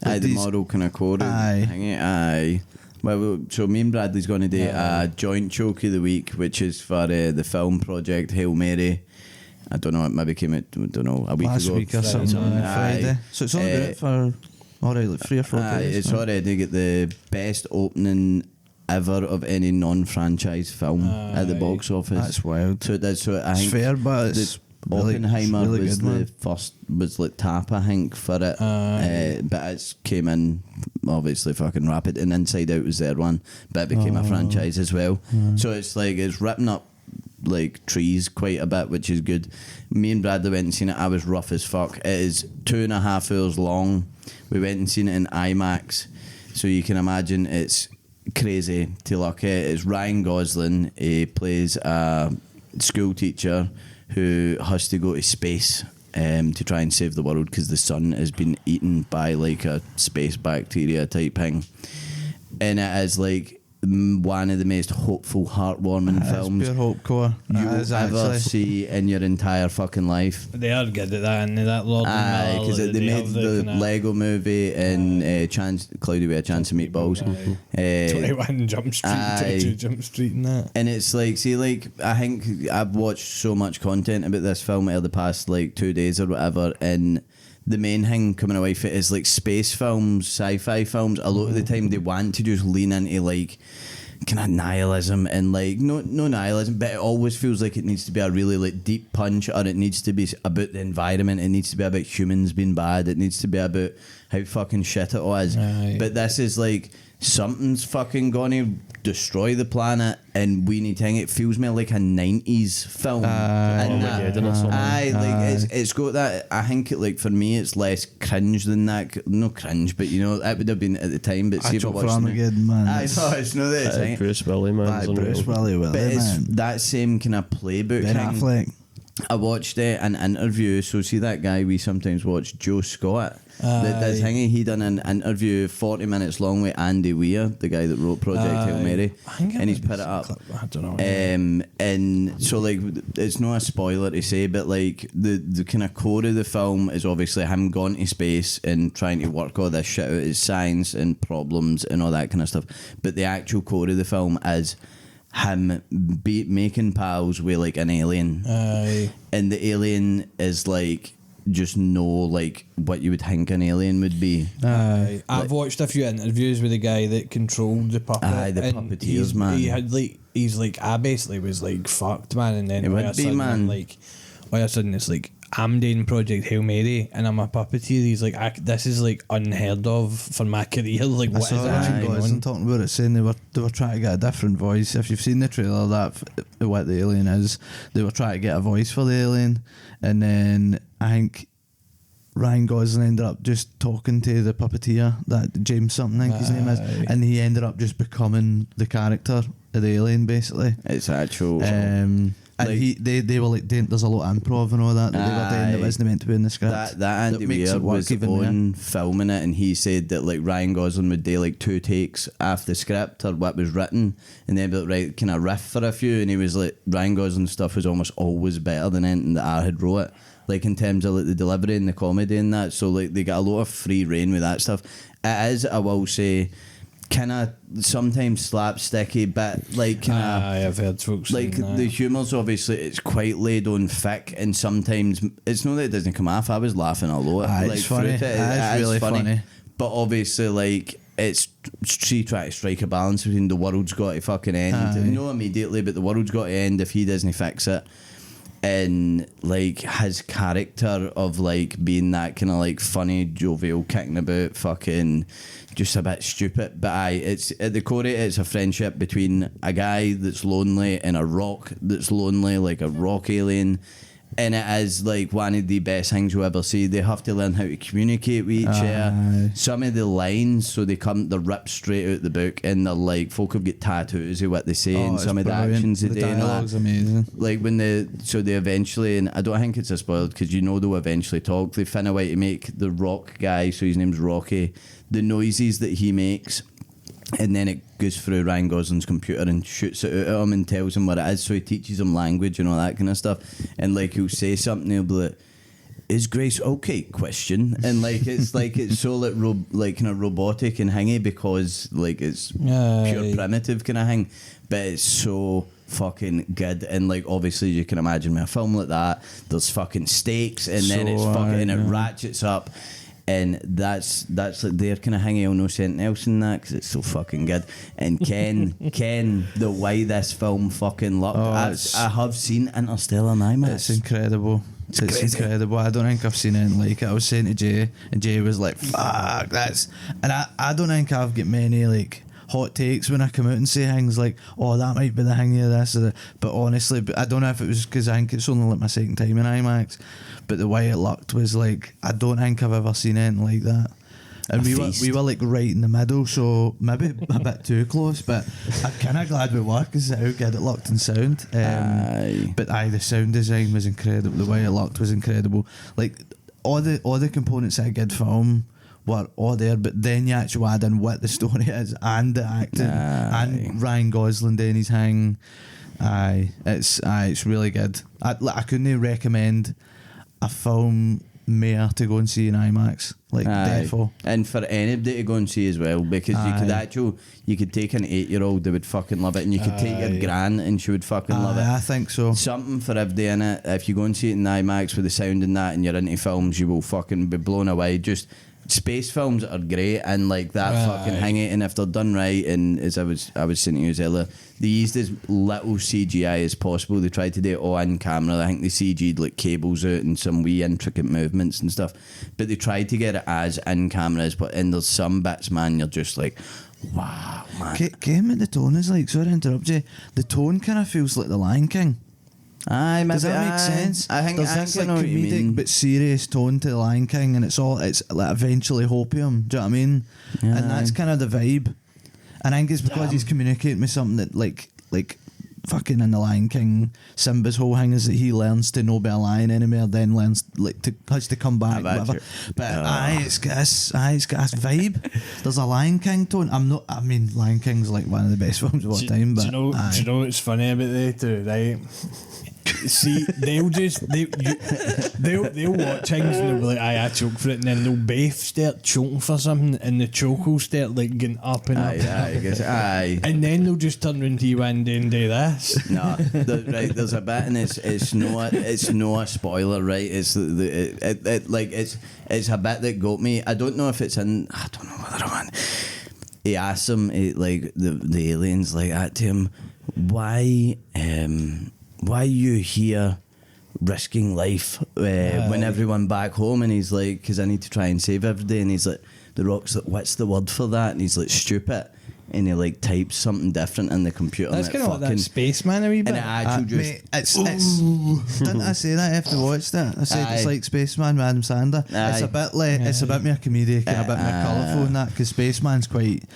Like the moral kind of code. Aye. Well, so me and Bradley's going to do a joint choke of the week, which is for the film project Hail Mary. I don't know, it maybe came out, a week last ago. Week or something on Friday. So it's only been out for like 3 or 4 days. It's already got the best opening ever of any non-franchise film at the box office. That's wild. So I think fair, but it's Oppenheimer really was good, the first, was like tap, I think, for it. But it came in obviously fucking rapid, and Inside Out was their one, but it became a franchise as well. So it's like it's ripping up like trees quite a bit, which is good. Me and Bradley went and seen it. I was rough as fuck. It is 2.5 hours long. We went and seen it in IMAX, so you can imagine it's crazy to look at. It's Ryan Gosling. He plays a school teacher who has to go to space to try and save the world because the sun has been eaten by like a space bacteria type thing, and it is like one of the most hopeful, heartwarming films pure hope core you will ever see in your entire fucking life. They are good at that, and that Lord and because they made the Lego movie and Cloudy with a Chance of Meatballs, 21 Jump Street, 22 Jump Street, and that. And it's like, see, like I think I've watched so much content about this film over the past like 2 days or whatever, and the main thing coming away from it is like space films, sci-fi films. A lot of the time they want to just lean into like kind of nihilism and like no nihilism, but it always feels like it needs to be a really like deep punch, or it needs to be about the environment. It needs to be about humans being bad. It needs to be about how fucking shit it all is. But this is like something's fucking gonna destroy the planet and we need to hang it. Feels me like a 90s film. Armageddon or something. It's got that. I think it, like, for me it's less cringe than that. No cringe, but you know it would have been at the time. But see if I watched Armageddon, man. I thought it's no that. Aye, Bruce Willis, man. Aye, is Bruce unreal. Willis, But it's man. that same kind of playbook Ben thing. Affleck. I watched an interview. So see that guy we sometimes watch, Joe Scott. That does hanging. He done an interview 40 minutes long with Andy Weir, the guy that wrote Project Hail Mary, and he's put it up. I don't know. And so, like, it's not a spoiler to say, but like the kind of core of the film is obviously him going to space and trying to work all this shit out, his science and problems and all that kind of stuff. But the actual core of the film is him making pals with like an alien, and the alien is like just like what you would think an alien would be. I've watched a few interviews with the guy that controlled the puppet. The and puppeteers, man. He's like, I basically was like fucked, man, and then It all would of a be, sudden, man. like, all of a sudden it's like, I'm doing Project Hail Mary and I'm a puppeteer. He's like, this is like unheard of for my career. Like, I what saw is actually going Gosling on? talking about it, saying they were trying to get a different voice. If you've seen the trailer, what the alien is, they were trying to get a voice for the alien, and then I think Ryan Gosling ended up just talking to the puppeteer, that James something, I think his name is, and he ended up just becoming the character of the alien, basically. It's actual. And they were like, there's a lot of improv and all that they were doing that wasn't meant to be in the script. That Andy makes Weir it work was even on filming it, and he said that like Ryan Gosling would do like 2 takes off the script or what was written, and then be like, right, kind of riff for a few, and he was like, Ryan Gosling's stuff was almost always better than anything that I had wrote, like in terms of like the delivery and the comedy and that. So like they got a lot of free reign with that stuff. It is, I will say, kind of sometimes slapsticky, but like kind of. I've heard folks like saying the that. humour's obviously it's quite laid on thick, and sometimes it's not that it doesn't come off. I was laughing a lot. Aye, like it's funny. through it It's is really funny. But obviously, like it's she trying to strike a balance between the world's got to fucking end. No, immediately, but the world's got to end if he doesn't fix it. And like his character of like being that kind of like funny, jovial, kicking about, fucking just a bit stupid. But it's at the core of it, it's a friendship between a guy that's lonely and a rock that's lonely, like a rock alien. And it is like one of the best things you ever see. They have to learn how to communicate with each other. Some of the lines, so they're ripped straight out the book, and they're like, folk have got tattoos of what they say, and some of the actions they do. The dialogue's amazing. Like when they eventually, and I don't think it's a spoiler because you know they'll eventually talk. They find a way to make the rock guy, so his name's Rocky, the noises that he makes. And then it goes through Ryan Gosling's computer and shoots it out at him and tells him what it is, so he teaches him language and all that kind of stuff. And like he'll say something, he'll be like, "Is Grace okay?" question, and like it's so like kind of robotic and hangy because like it's pure primitive kind of thing, but it's so fucking good. And like obviously you can imagine with a film like that, there's fucking stakes, and then it's fucking it ratchets up. And that's like they're kind of hanging on no something else in that because it's so fucking good. And Ken, the way this film fucking looked. I have seen Interstellar in IMAX. It's incredible. It's incredible. I don't think I've seen anything like it. I was saying to Jay, and Jay was like, "Fuck, that's." And I don't think I've got many like hot takes when I come out and say things like, "Oh, that might be the thing of this," but honestly, I don't know if it was because I think it's only like my second time in IMAX. But the way it looked was like, I don't think I've ever seen anything like that. And we were like right in the middle, so maybe a bit too close, but I'm kind of glad we were because how good it looked in sound. But the sound design was incredible. The way it looked was incredible. Like all the components of a good film were all there, but then you actually add in what the story is and the acting and Ryan Gosling doing his thing. It's really good. I couldn't recommend a film more to go and see in IMAX, like defo. And for anybody to go and see as well, because you could take an 8-year-old that would fucking love it, and you could take your gran and she would fucking love it. I think so. Something for everybody in it. If you go and see it in IMAX with the sound and that, and you're into films, you will fucking be blown away. Just space films are great and like that fucking hanging, and if they're done right, and as I was saying to you earlier, they used as little CGI as possible. They tried to do it all in camera. I think they CG'd like cables out and some wee intricate movements and stuff, but they tried to get it as in camera as, but and there's some bits, man, you're just like, wow, man. Came at the tone is like, sorry to interrupt you, the tone kind of feels like The Lion King. Aye, Does that make sense? I think there's this like comedic but serious tone to The Lion King, and it's like eventually hopium. Do you know what I mean? Yeah, and that's kind of the vibe. And I think it's because he's communicating with something that like fucking in The Lion King, Simba's whole thing is that he learns to not be a lion anymore, then learns like has to come back, whatever. But it's got this vibe. There's a Lion King tone. I mean, Lion King's like one of the best films of all time. But do you know what's funny about they two, right? See, they'll watch things and they'll be like, I choke for it, and then they'll both start choking for something, and the choke will start like getting up and up, and then they'll just turn around to you one day and do this. No, right. There's a bit, and it's not a spoiler, right? It's it's a bit that got me. I don't know if it's in. I don't know whether I'm in. He asks him, like the aliens, like that to him, why you here risking life when everyone back home? And he's like, because I need to try and save everybody. And he's like, the Rock's like, what's the word for that? And he's like, stupid. And he like types something different in the computer. That's kind of like that Spaceman a wee bit. And it actually mate, it's didn't I say that after I watched it? I said it's like Spaceman with Adam Sandler. It's a bit like it's a bit more comedic and a bit more colourful and that, because Spaceman's quite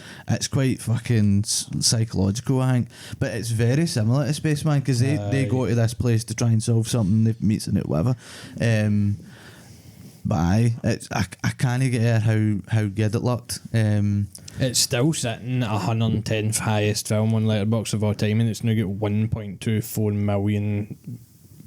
fucking psychological, I think, but it's very similar to Spaceman because they go to this place to try and solve something. They meet in it, whatever. But I can't get how good it looked. It's still sitting at 110th highest film on Letterboxd of all time, and it's now got 1.24 million.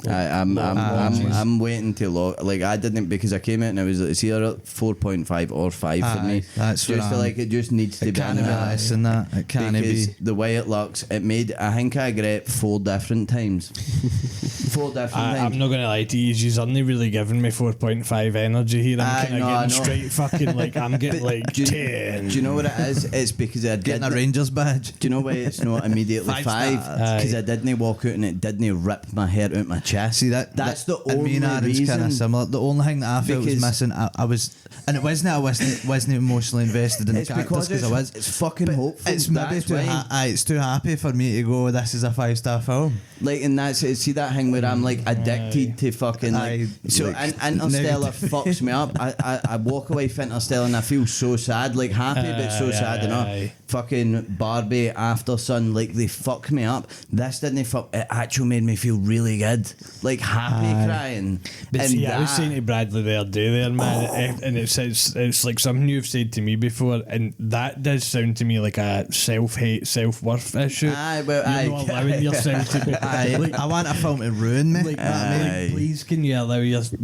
I'm waiting to log. Like I didn't, because I came out and I was like, it's either 4.5 or 5 for me. That's just like it just needs to be less than that. It can't be the way it looks. It made. I think I got it 4 different times. 4 different times. I'm not gonna lie to you. You're only really giving me 4.5 energy here. I'm kind of getting straight fucking like I'm getting like 10. Do you know what it is? It's because I getting a Rangers badge. Do you know why it's not immediately 5? Because I didn't walk out and it didn't rip my hair out my chest. See that's the only reason. Kind of similar. The only thing that I felt was missing. I was, and it wasn't. I wasn't emotionally invested in the characters because I was. It's fucking hopeful. It's maybe it's too happy for me to go, this is a 5-star film. Like, and that's see that thing where I'm like addicted to fucking like. So Interstellar fucks me up. I walk away from Interstellar and I feel so sad, like happy but so sad enough. Fucking Barbie, After Sun, like they fuck me up. This didn't fuck. It actually made me feel really good, like happy crying. But and see, I was saying to Bradley the other day there, man, and it's like something you've said to me before, and that does sound to me like a self-hate, self-worth issue. You're not allowing yourself to be. Like, I want a film to ruin me. Like, please, can you allow yourself?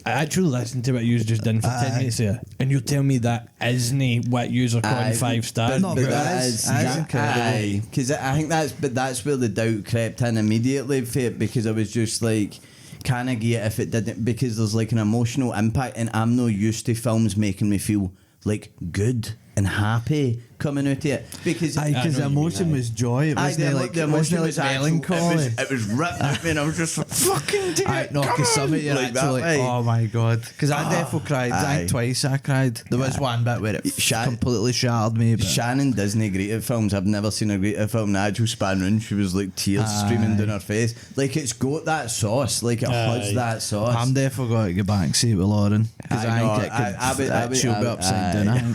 I actually listened to what you just done for 10 minutes here, and you're telling me that isn't what you are calling 5 stars. But that is incredible. Because I think that's where the doubt crept in immediately for it, because I was just like, can I get if it didn't? Because there's like an emotional impact, and I'm not used to films making me feel like good and happy coming out of it, because the emotion was joy. It wasn't like the emotion was melancholy. It was ripped out me, and I was just like, fucking dude. No, because some of you are actually like, oh my god. Because I definitely cried. I think twice I cried. There was one bit where it completely shattered me. Shannon Disney greeted films. I've never seen a greeted film. Nigel span round. She was like tears streaming down her face. Like it's got that sauce. Like it has that sauce. I'm definitely got to go back and see it with Lauren, because I think she'll be upside down.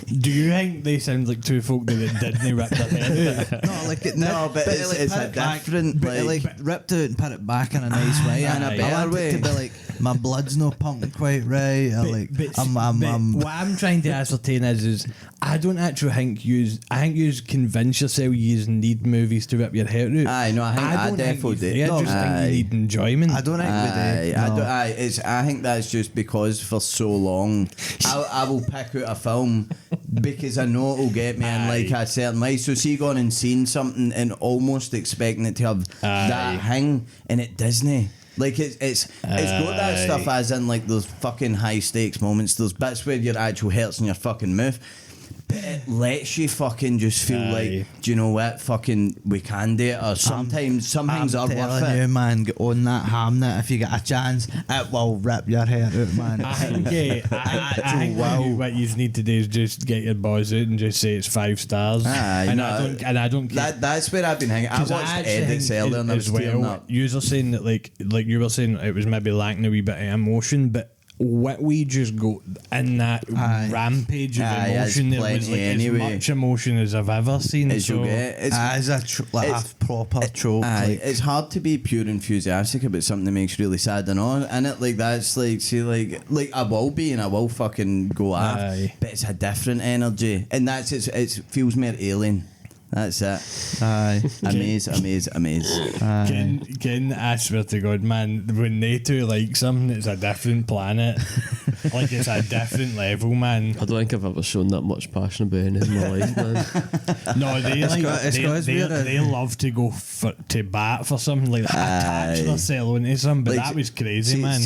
Do you think they sound like two folk that didn't rip their head out? No, like but it's a different. But it like ripped it out and put it back in a nice way, and a better way to be like, my blood's not pumping quite right. What I'm trying to ascertain is I don't actually think you convince yourself you need movies to rip your hair out. I definitely do. I just think you need enjoyment. I don't think we do. I think that's just because for so long I will pick out a film because I know it'll get me in like a certain way. So see, going and seeing something and almost expecting it to have that thing, and it doesn't. Like it's got that stuff as in like those fucking high stakes moments, those bits where your actual hurts in your fucking mouth. But it lets you fucking just feel like, do you know what, fucking we can do it, or sometimes some things are worth telling it. you, man, get on that Hamnet if you get a chance. It will rip your hair out, man. I think what you need to do is just get your boys out and just say it's 5 stars. I don't care. That's where I've been hanging. I watched edits earlier and I was tearing up. You were saying that like you were saying it was maybe lacking a wee bit of emotion, but what we just go in that rampage of emotion, there was like as much emotion as I've ever seen. As you get, it's a proper trope. It's hard to be pure enthusiastic about something that makes you really sad and all, and it like that's like see like I will be and I will fucking go off, but it's a different energy, and that's it feels more alien. That's it. Amaze. Ken, I swear to God, man, when they two like something, it's a different planet. Like it's a different level, man. I don't think I've ever shown that much passion about anything in my life, man. No, they love to go to bat for something like that. Attach their cell into something, but like, that was crazy, man.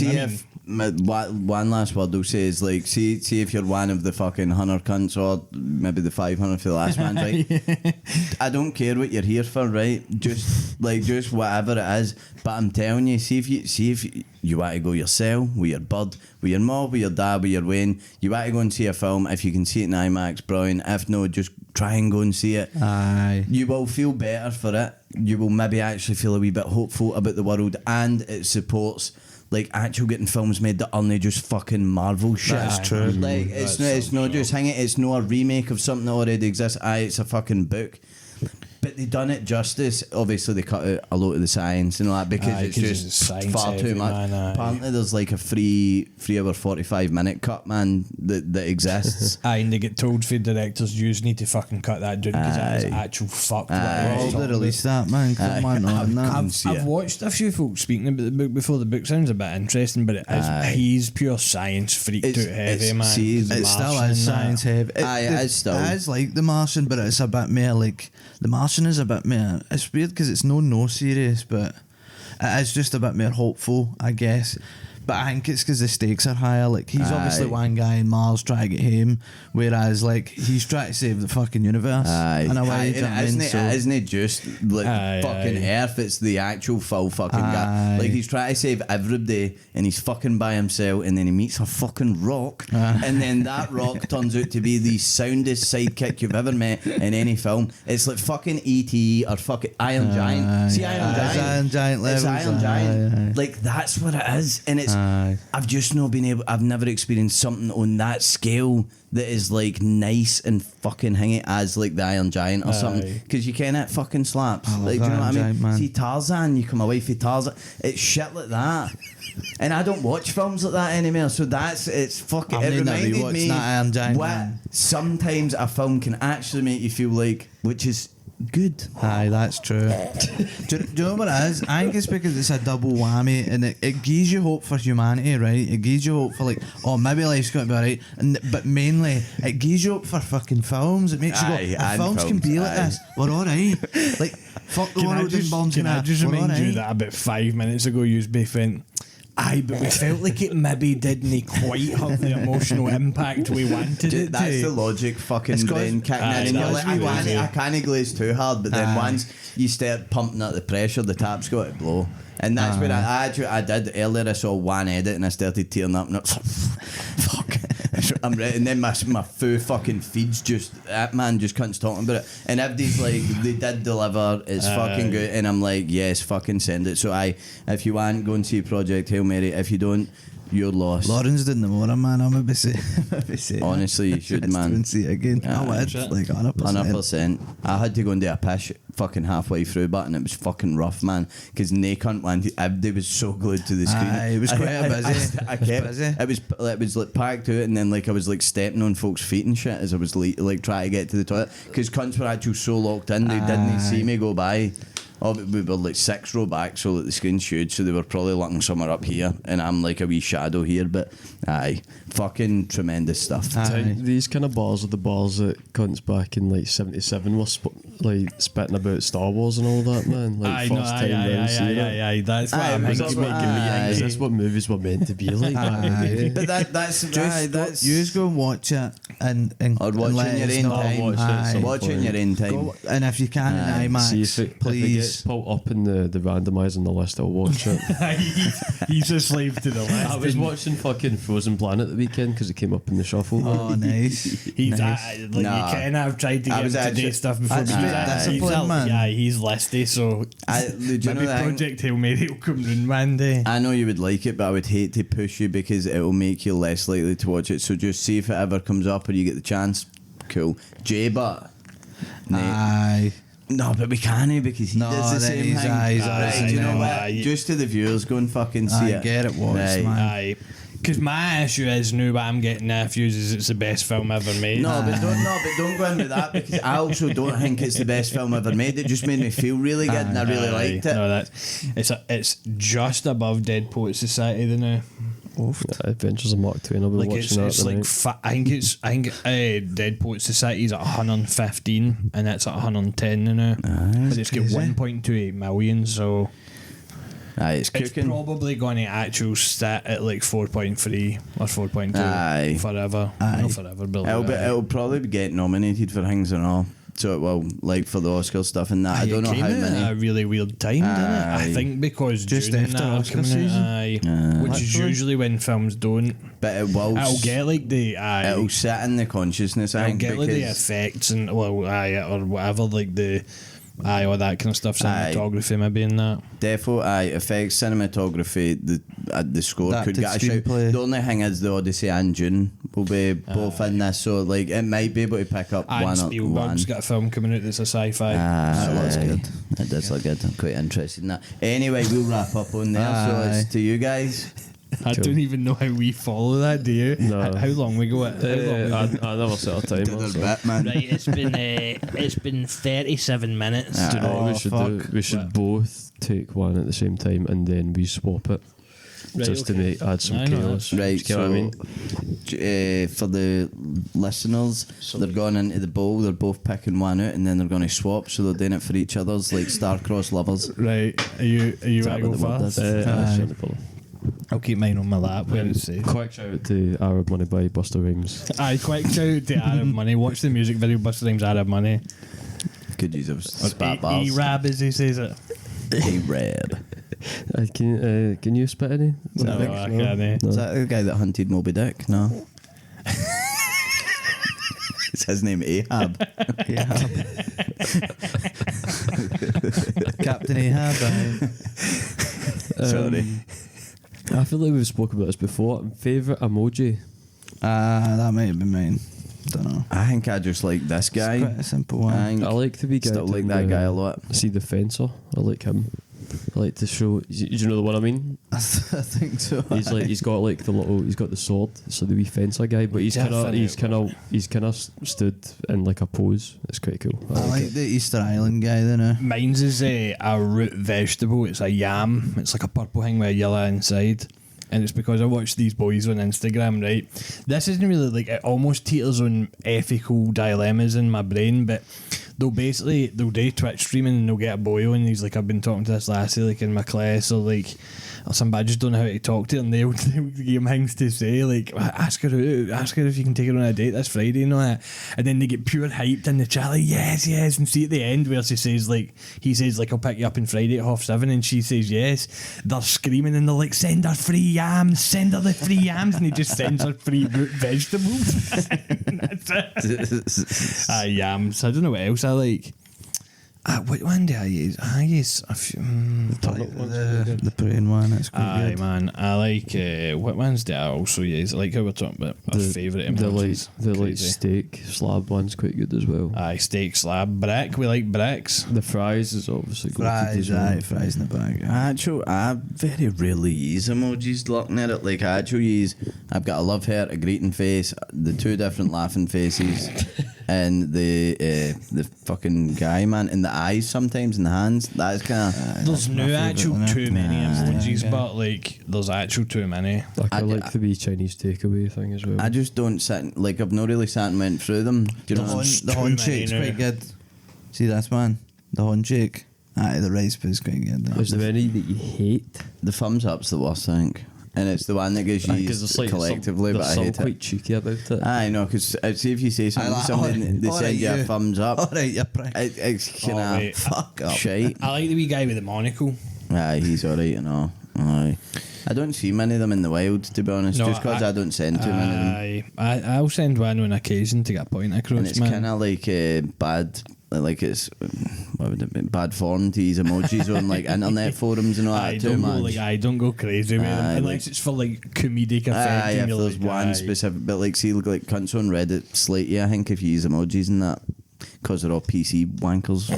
One last word I'll say is like, see if you're one of the fucking 100 cunts or maybe the 500 for the last one, right? I don't care what you're here for, right? Just whatever it is. But I'm telling you, see if you want to go yourself, with your bud, with your mom, with your dad, with your Wayne, you want to go and see a film, if you can see it in IMAX, brilliant. If no, just try and go and see it. You will feel better for it. You will maybe actually feel a wee bit hopeful about the world, and it supports like actual getting films made that aren't just fucking Marvel shit. That's true. Like it's not just hang it. It's not a remake of something that already exists. It's a fucking book. But they done it justice. Obviously, they cut out a lot of the science and all that because it's just far too much. Man, apparently, there's like a 3 hour 45-minute cut, man, that exists. And they get told for directors, you need to fucking cut that down because that is actual fuck. They released that, man. Come on, I've watched a few folks speaking about the book before. The book sounds a bit interesting, but he's pure science freak out heavy, man. It still is science heavy. It is still. It is like The Martian, but it's a bit more like The Martian is a bit more. It's weird because it's no serious, but it is just a bit more hopeful, I guess. But I think it's because the stakes are higher. Like he's obviously one guy in Mars trying to get him, whereas like he's trying to save the fucking universe. In a way, isn't it just like fucking Earth? It's the actual full fucking guy. Like he's trying to save everybody, and he's fucking by himself, and then he meets a fucking rock, and then that rock turns out to be the soundest sidekick you've ever met in any film. It's like fucking E.T. or fucking Iron Giant. See Iron Giant? Iron Giant levels. It's Iron Giant. Like that's what it is, and it's. I've just not been able. I've never experienced something on that scale that is like nice and fucking hingy as like the Iron Giant or something. Because you can't fucking slaps. Like, do you know what I mean? Man. See Tarzan, you come away from Tarzan. It's shit like that. And I don't watch films like that anymore. So it's fucking. It reminded me Iron Giant, what sometimes a film can actually make you feel like, which is. Good. That's true. do you know what it is? I think it's because it's a double whammy, and it gives you hope for humanity, right? It gives you hope for like, oh, maybe life's going to be alright, but mainly it gives you hope for fucking films. It makes you go, if films can be like this, we're alright. Like, fuck the world and bombs. Can I just remind you that about 5 minutes ago you both went, but we felt like it maybe didn't quite have the emotional impact we wanted it that's to. The logic fucking brain kicking in, and you're like, I can't glaze too hard, but then once you start pumping up the pressure, the tap's got to blow. And that's where I did earlier. I saw one edit and I started tearing up, and fuck. I'm ready, and then my full fucking feeds that man just can't talking about it. And everybody's like, they did deliver, it's fucking good, and I'm like, yes, fucking send it. So if you want, go and see Project Hail Mary. If you don't, you're lost. Lawrence didn't know man. I'm maybe say. Honestly, you should, man. And see it again. I would, like 100%. I had to go and do a piss fucking halfway through, but and it was fucking rough, man. Because Nick Hunt wanted. They was so glued to the screen. It was quite busy. I kept. It was like packed out, and then like I was like stepping on folks' feet and shit as I was like trying to get to the toilet because cunts were actually so locked in they didn't see me go by. Oh, but we were like 6 row back, so like the screen's huge, so they were probably looking somewhere up here, and I'm like a wee shadow here, but aye, fucking tremendous stuff. Aye. These kind of bars are the bars that cunts back in like 77 were like spitting about Star Wars and all that, man. Like first time round seeing it. aye. That's what Aye, I'm was thinking. that what- Is this what movies were meant to be like? Aye. But that's that's You just go and watch it and or watch let in your us own know. time. Watch it at Aye. some Watch it in your own time. Go, and if you can Aye. in See IMAX, if it please. gets pulled up in the randomising the list, I'll watch it. He's a slave to the list. I was watching fucking Frozen Planet the weekend because it came up in the shuffle. Oh, nice. He's Nice. like Nah. you can. I've tried to I get was him to do actually- stuff before. That's but a he's bit a- disciplined, man. Yeah, he's listy. So Do you know maybe the thing? Project Hail Mary will come round one day. I know you would like it, but I would hate to push you because it will make you less likely to watch it. So just see if it ever comes up or you get the chance. Cool. J-Butt. Aye. No, but we can't because he No, does the then same he's- thing. aye, he's Right, always do you in know there. what? Aye. Just to the viewers, go and fucking see I it. get it, watch, Right. man. Aye. Because my issue is now what I'm getting nephews is it's the best film ever made. No, but don't go into that because I also don't think it's the best film ever made. It just made me feel really good and I really liked it. No, it's just above Dead Poets Society the now. Adventures of Mark Twain. I'll be Like watching it's that like tonight. I think Dead Poets Society is at 115 and it's at 110 now. But it's got crazy. 1.28 million, so Aye, it's it's cooking. probably going to actual stat at like 4.3 or 4.2 Aye. forever. Aye. Not forever, but It'll probably get nominated for things and all. So it will, like for the Oscar stuff and that. I don't know how At a many. really weird time, didn't it? I Aye. think because Just June after and that are Oscar coming out, season? aye, which is Literally. usually when films don't. But it will. It'll get like the aye. It'll sit in the consciousness. I I'll think get like the because effects and or whatever, like the all that kind of stuff, Aye. cinematography maybe in that. defo, effects, cinematography, the score could Adapted get a shout. screenplay. The only thing is the Odyssey and Dune will be both in this, so like it might be able to pick up And one. Spielberg's got a film coming out that's a sci-fi. So looks aye, good. It does look good. I'm quite interested in that. Anyway, we'll wrap up on there. So Aye. it's to you guys. I don't even know how we follow that, do you? No. How long we go? How long we go? I never set a timer. So. man. Right, it's been 37 minutes. Ah. Do you know what Oh, we should fuck. do? We should both take one at the same time and then we swap it. Right, Just to okay. add some I know, chaos. Right, Do you so know what I mean? for the listeners, they're going into the bowl. They're both picking one out, and then they're going to swap. So they're doing it for each other's, like star-crossed lovers. Right, are you Is ready that to what go the word first? is? Aye. I'll keep mine on my lap where it's safe. Quick shout out to Arab Money by Buster Rhymes. Aye, quick shout out to Arab Money. Watch the music video, Buster Rhymes Arab Money. Could use a Or spat bars. E-Rab as he says it. A-Rab. Can you spit any? No, I can't. Is that the guy that hunted Moby Dick? No. Is his name Ahab? Captain Ahab. aye. Sorry. I feel like we've spoken about this before. Favourite emoji? That might have been mine. Don't know. I think I just like this guy. It's quite a simple one. I think I like the wee guy. still like in that the- guy a lot. See the fencer? I like him. I like to show. Do you know the one I mean? I think so. He's got like he's got the sword, so the wee fencer guy, but he's kind of stood in like a pose. It's quite cool. I like the Easter Island guy, then. Mine's is a root vegetable. It's a yam. It's like a purple thing with a yellow inside. And it's because I watch these boys on Instagram, right? This isn't really like, it almost teeters on ethical dilemmas in my brain, but they'll do Twitch streaming and they'll get a boy on and he's like, I've been talking to this lassie like in my class or like or somebody, I just don't know how to talk to her and they'll give him things to say like ask her if you can take her on a date this Friday and all that, and then they get pure hyped in the chat like yes and see at the end where he says like I'll pick you up on Friday at 7:30 and she says yes, they're screaming and they're like send her free yams, send her the free yams, and he just sends her free root vegetables. That's it. Yams. I don't know what else I like. What one do I use? I use a few. The praying one. It's quite Aye, good. man. I like. What ones do I also use? Like how we're talking about our favourite emojis. The steak slab one's quite good as well. Aye, steak slab. Brick. We like bricks. The fries is obviously good Fries, fries in the bag. I very rarely use emojis looking at it. Like I actually use, I've got a love heart, a greeting face, the two different laughing faces. and the fucking guy, man, in the eyes sometimes, in the hands. That's kind of. There's no actual too many emojis, yeah. but like there's actual too many. I like the wee Chinese takeaway thing as well. I just don't sit, like, I've not really sat and went through them. Do you know what I mean? The too handshake's many now. quite good. See this one? The handshake. Aye, the rice is quite good. Is there any that you hate? The thumbs up's the worst, I think. And it's the one that gets used collectively, but I hate quite it. cheeky about it. I know, because see if you say something to somebody, they send you a thumbs up. Alright, you prick. It's kind wait. of fuck up shite. I like the wee guy with the monocle. Aye, he's alright, you know. Aye. I don't see many of them in the wild, to be honest, No, just because I don't send too many of them. I'll send one on occasion to get a point across, And it's man. kind of like bad, like it's, what would it be, bad form to use emojis on like internet forums and all that too much. Don't go crazy with them Aye, unless like- it's for like comedic effect. Aye, and if you're there's like, one aye. specific, but like see, like cunts on Reddit slate you, I think, if you use emojis and that, because they're all PC wankers.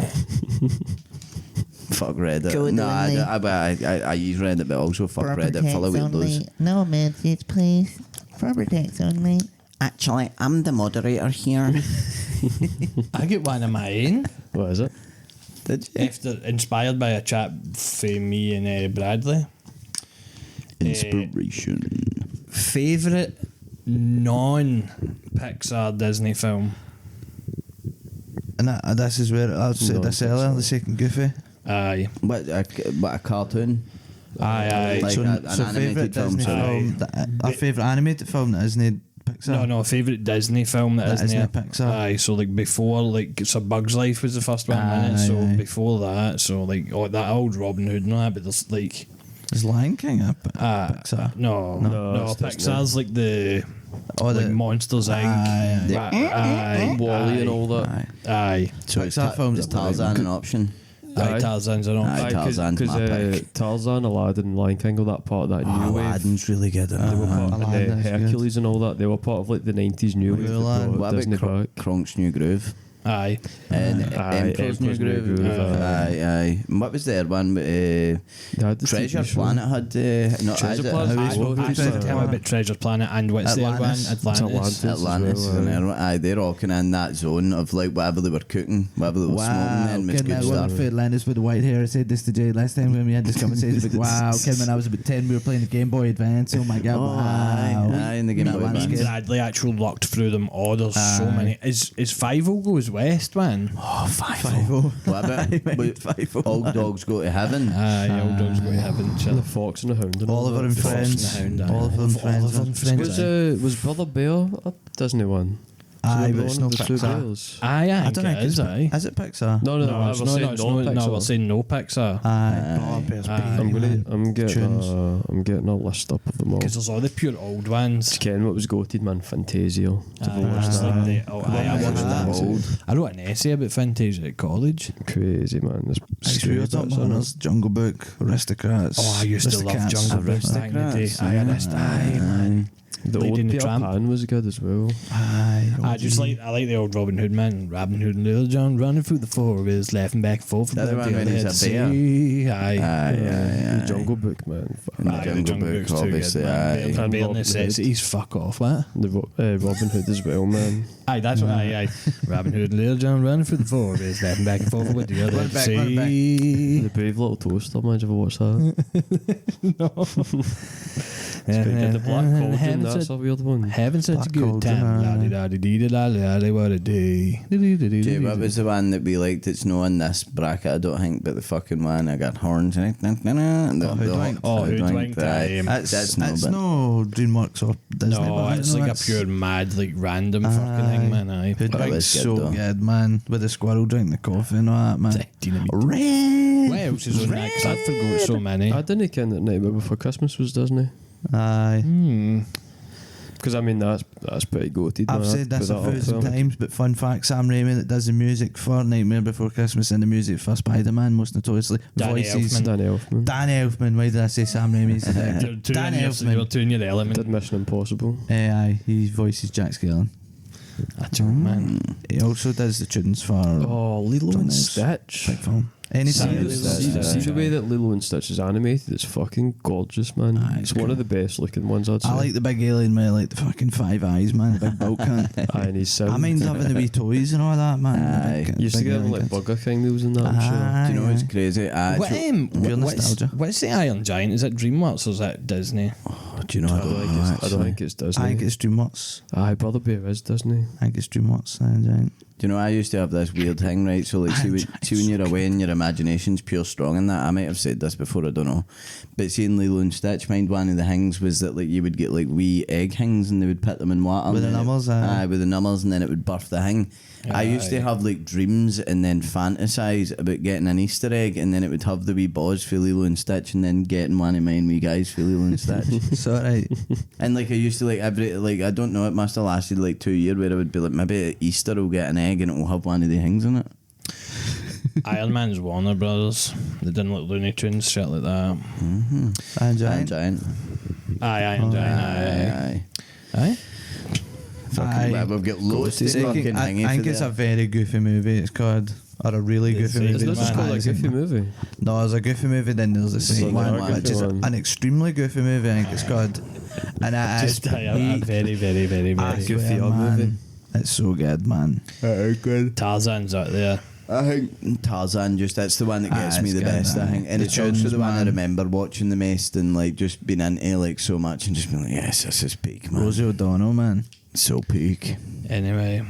Fuck Reddit. Go No, only. I use Reddit, but also fuck Reddit. Follow what it does. No message, please. Proper text only. Actually, I'm the moderator here. I get one of my own. What is it? Did you? After inspired by a chat for me and Bradley. Inspiration. Favorite non-Pixar Disney film. And this is where I'll say No, this earlier, the second Goofy. Aye, What a cartoon? aye. Like so, an so animated favourite film, Disney sorry. film, a favourite animated film that isn't Pixar. No, favorite Disney film that That isn't isn't Pixar. Aye, so like before, like so Bug's Life was the first one, Aye, innit? So aye. before that, so like that old Robin Hood and all that, but there's like Is Lion King a Pixar? no, No, it's Pixar's like the Oh, like the Monsters Inc. Aye, Aye, Wally and all that. aye. Aye, So it's Pixar films is are very Tarzan good. an option? aye, Tarzan's an option. Aye, Tarzan's my pick. Tarzan, Aladdin, Lion King, all that part of that new wave. Aladdin's really good. They were part of Aladdin is good. Hercules and all that. They were part of like the 90s new wave. that Mulan. brought What Disney about back. Kronk's New Groove? Aye, And Emperor's New Groove. Aye. And what was the other one? They had the Treasure TV show. Planet had. No, Treasure is it- Planet? how is Aye, it? Treasure Tell me Planet. about Treasure Planet and what's the other one? Atlantis. Atlantis. Atlantis as and well, everyone. Aye, they're all kind of in that zone of like whatever they were cooking, whatever they were smoking, then was Kid, good one of stuff. my favourite Atlantis with the white hair. I said this to Jay last time when we had this conversation. But wow, kid, when I was about 10, we were playing the Game Boy Advance. Oh my god, Oh, wow. aye, in the Game That Boy one's Me and Advance. good. Bradley actually locked through them all. There's so Aye. many. Is Five-O Goes West, man? Oh, 5-0. 5-0. What about Mate, 5-0. Old Dogs Go to Heaven? Aye, old dogs go to heaven. The Chill. Fox and the Hound and all Oliver that. and The Fox Friends. and the Hound, aye. Oliver and Friends. Oliver and Friends. Was Brother Bear a Disney one? Aye, So but it's one no of the two Pixar. bears. Aye, I I think don't it think is, aye. Is it Pixar? No, No, it's no, we're saying no Pixar. Aye. Aye. I'm getting a list up of them all. Because there's all the pure old ones. Ken, what was goated, man? Fantasia. It's like I watched that. Old. I wrote an essay about Fantasia at college. Crazy, man. There's Sure, bits on it. there's Jungle Book, Aristocrats. Oh, I used to love Aristocats. Jungle Book back in the day. Aristocrats, Aye, man. The Lady old and the Peter Tramp. Pan was good as well. Aye. I like the old Robin Hood, man. Robin Hood and Little John running through the forest, laughing back and forth. The other one when he's a bear. Aye. The Jungle Book, man. In the Aye, Jungle Book, Book's too obviously. good, man. Aye. Bear And Bear Robin necessities, fuck off, man. Robin Hood as well, man. Aye, that's what aye. Robin Hood and Little John running through the forest, laughing back and forth with the other. Run back, The Brave Little Toaster, man. Did you ever watch that? It's quite good. The Black Cauldron, that's a weird one. Having such a Black good Cauldron, time. aye. La-di-da-di-dee-da-la-la-la, what a day. Jay, what was the one that we liked? It's no in this bracket, I don't think, but the fucking one I got horns in it. Hoodwinked. Hoodwinked, aye. That's no, It's but no DreamWorks or Disney. No, but it's like a pure mad, like random fucking thing, man. Aye. That Hoodwinked was so good, though. good, man. With the squirrel drinking the coffee and all that, man. Dynamite. Red. What else is on that? 'Cause I forgot so many. I didn't ken that Nightmare Before Christmas was Disney. Aye. Because I mean that's pretty goated. I've man. said this Put a that up thousand there. times, but fun fact: Sam Raimi that does the music for Nightmare Before Christmas and the music for Spider-Man, most notoriously Danny voices. Elfman. Danny Elfman. Dan Elfman. Why did I say Sam Raimi's? You're Dan Elfman. two in your element. Did Mission Impossible. Aye, he voices Jack Skellington. That's all, man. He also does the tunes for Oh, Lilo Don't and know. Stitch. big film. Anytime. See the way that Lilo and Stitch is animated, it's fucking gorgeous, man. It's one of the best looking ones, I'd say. I like the big alien with like the fucking 5 eyes, man. The big boat cunt. Aye, and he's sound. I mind having the wee toys and all that, man. Aye. The big- Used to big get them alien like cunts. Burger King meals and that, I'm sure. Do you know what's crazy? Real nostalgia. What's the Iron Giant? Is it DreamWorks or is that Disney? Do you know? I don't think it's Disney. I think it's DreamWorks. Aye, Brother Bear is Disney. I think it's DreamWorks. Giant. Do you know, I used to have this weird thing, right? So, like, see when you're away and your imagination's pure strong and that, I might have said this before, I don't know. But seeing Lilo and Stitch, mind one of the things was that, like, you would get, like, wee egg things and they would put them in water. With and the then numbers, Aye, with the numbers, and then it would birth the thing. I used to have, like, dreams and then fantasise about getting an Easter egg, and then it would have the wee boys for Lilo and Stitch, and then getting one of mine wee guys for Lilo and Stitch. So right. And like I used to like every like I don't know, it must have lasted like 2 years where I would be like, maybe at Easter I'll get an egg and it will have one of the things in it. Iron Man's Warner Brothers. They didn't look Looney Tunes, shit like that. Iron Giant. Giant. Aye, Iron Giant. Aye. Fucking Aye. we've got loads I to fucking hang think it's a very goofy movie. It's called, or a really goofy movie. Isn't it just called a goofy movie? No, there's a goofy movie, then there's the second Second one, one. which is an extremely goofy movie, I think it's called. And it is A very, very, very, I very. swear, goofy man, movie. It's so good, man. Tarzan's out there. I think Tarzan that's the one that gets Ah, me it's the good, best, I aye. think. And The it's also tunes, the one I man. remember watching the most and like just being into like so much and just being like, yes, this is peak, man. Rosie O'Donnell, man. So peak. Anyway.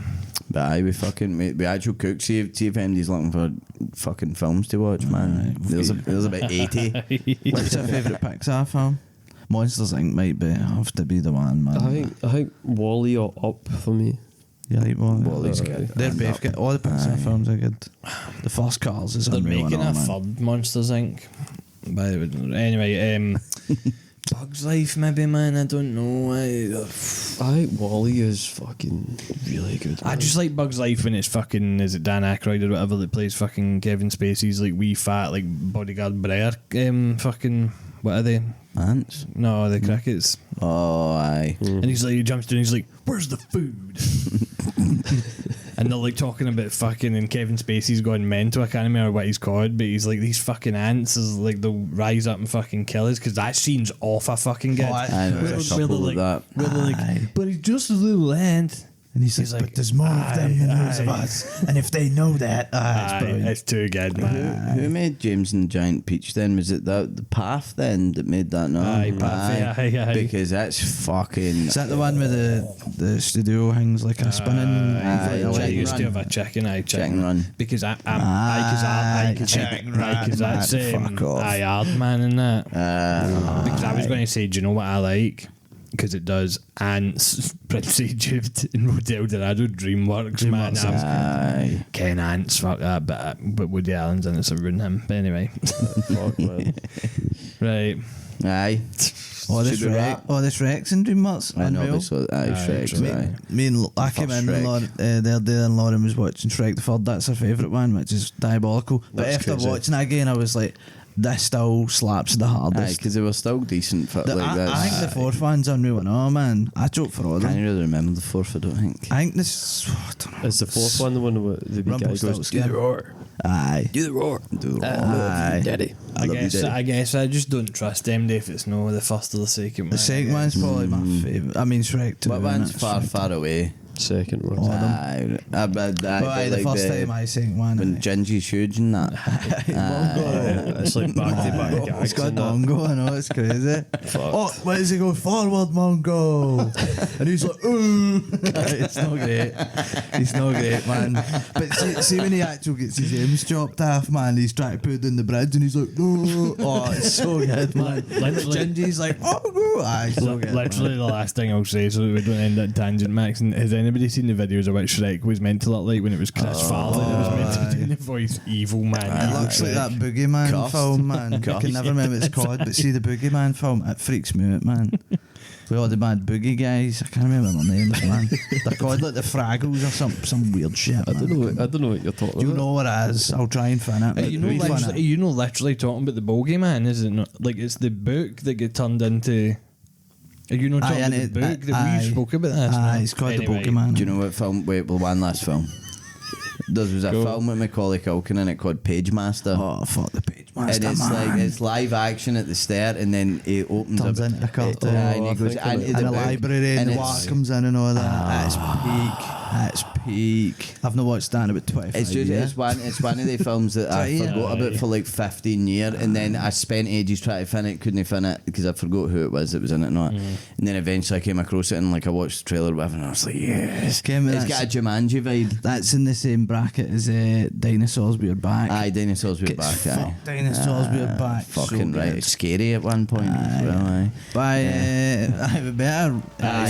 But aye, we actual cook. See if anybody's looking for fucking films to watch, man. There's about 80. What's your favourite Pixar film? Monsters Inc. might have to be the one, man. I think Wall-E or Up for me. You like Wall-E? Wall-E's good. They're both good. All the Pixar films are good. The first Cars is They're unreal. making and a all, man. third Monsters Inc. By the way, anyway, Bugs Life maybe, man. I don't know. I think Wall-E is fucking really good. I just like Bugs Life when it's fucking, is it Dan Aykroyd or whatever that plays fucking Kevin Spacey's like wee fat like bodyguard Brer fucking, what are they? Ants? No, the crickets. Oh, aye. And he's like, he jumps down, he's like, where's the food? And they're like talking about fucking, and Kevin Spacey's going mental. I can't remember what he's called, but he's like, these fucking ants is like, they'll rise up and fucking kill us, because that scene's off a fucking good. I know, there's a Where couple they're of that. Where they're like, but he's just a little ant. And he's like, but there's more of them than there's of us. And if they know that, it's Aye, brilliant. it's too good, man. Who made James and the Giant Peach then? Was it the Path then that made that? No, Aye, Path, aye. Because that's fucking. Is that the one where the studio hangs like a spinning? Aye, I Chicken used to Run. have a chicken Chicken Run. because Chicken that's Run, fuck off. Aardman and that. Because I was going to say, do you know what I like? Because it does Ants, Prince Egypt, and Hotel Dorado, DreamWorks, man. Aye. Ken Ants, fuck that, but Woody Allen's in it, so ruin him. But anyway, Fuck, man. right. Aye. This Should we Rex, wrap? this Rex and DreamWorks. I know, unreal. but so aye, Shrek's Me, aye. me and I came First in Shrek. the other day and Lauren was watching Shrek the Third. That's her favourite one, which is diabolical. But That's after crazy. watching it again, I was like, this still slaps the Aye, hardest. because they were still decent for like this. I think the fourth one's unreal. No, man. I joke for all of I can't them. really remember the fourth, I don't think. I think this... I don't know. Is the fourth one the one where the big guy goes, Rumpelstiltskin. do the roar? Aye. Do the roar. Aye. Daddy. I guess I just don't trust them if it's no the first or the second one. The second one's probably my favourite. I mean, Shrek 2. What one's innit? far, Shrek far away? Second one. Oh, Aye, but the first time I sang one. when Gingy's huge and that. It's like back-to-back It's gags got and that. Mongo, I know, it's crazy. Oh, where does he go? Forward, Mongo. And he's like, ooh. It's not great. It's not great, man. But see when he actually gets his arms chopped off, man, he's trying to put it in the bridge and he's like, no. Oh, it's so good, man. Gingy's like, oh, no. Aye, it's so good. Literally the last thing I'll say, so that we don't end that tangent, Max. And has anybody seen the videos of what Shrek was meant to look like when it was Chris Farley that was meant to be doing the voice evil man? It looks like that Boogeyman Cursed. film, man. I can never remember what it's called, but see the Boogeyman film, it freaks me out, man. With all the bad boogie guys, I can't remember their names, man. They're called like the Fraggles or some weird shit. I don't know what you're talking You about. know what it is. I'll try and find it. You know, literally talking about the Bogeyman, is it not? Like it's the book that get turned into. Are you not talking about the book that we spoke about this? Aye, no? it's called Anyway, the Bogeyman. Do you know what film? Wait, well, one last film. There was a film with Macaulay Culkin in it called Page Master. Oh, fuck the Page Master, And it's man. like it's live action at the start, and then it opens Turns up into a cartoon. and he goes I think into in the a book, library and the it's- water comes in and all that. That's peak. That's peak. I've not watched that in about 25 It's just years. it's one of the films that I Yeah. forgot about for like 15 years, and then I spent ages trying to finish it, couldn't finish it because I forgot who it was that was in it, not. And then eventually I came across it and like I watched the trailer or whatever, and I was like, yes, it's got a Jumanji vibe. That's in the same bracket as Dinosaurs We're Back. Aye, dinosaurs were Get back. fucked, Aye. Dinosaurs We're Back. Fucking So right, good. it's scary at one point as well. Aye. By we better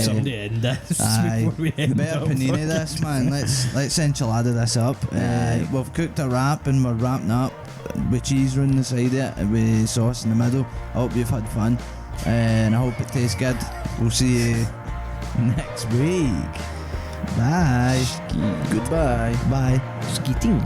Somebody end this Aye. before we end better up. panini this, man. Let's enchilada this up. We've cooked a wrap and we're wrapping up with cheese around the side of it and with sauce in the middle. I hope you've had fun and I hope it tastes good. We'll see you next week. Bye. Goodbye. Bye. Skeeting.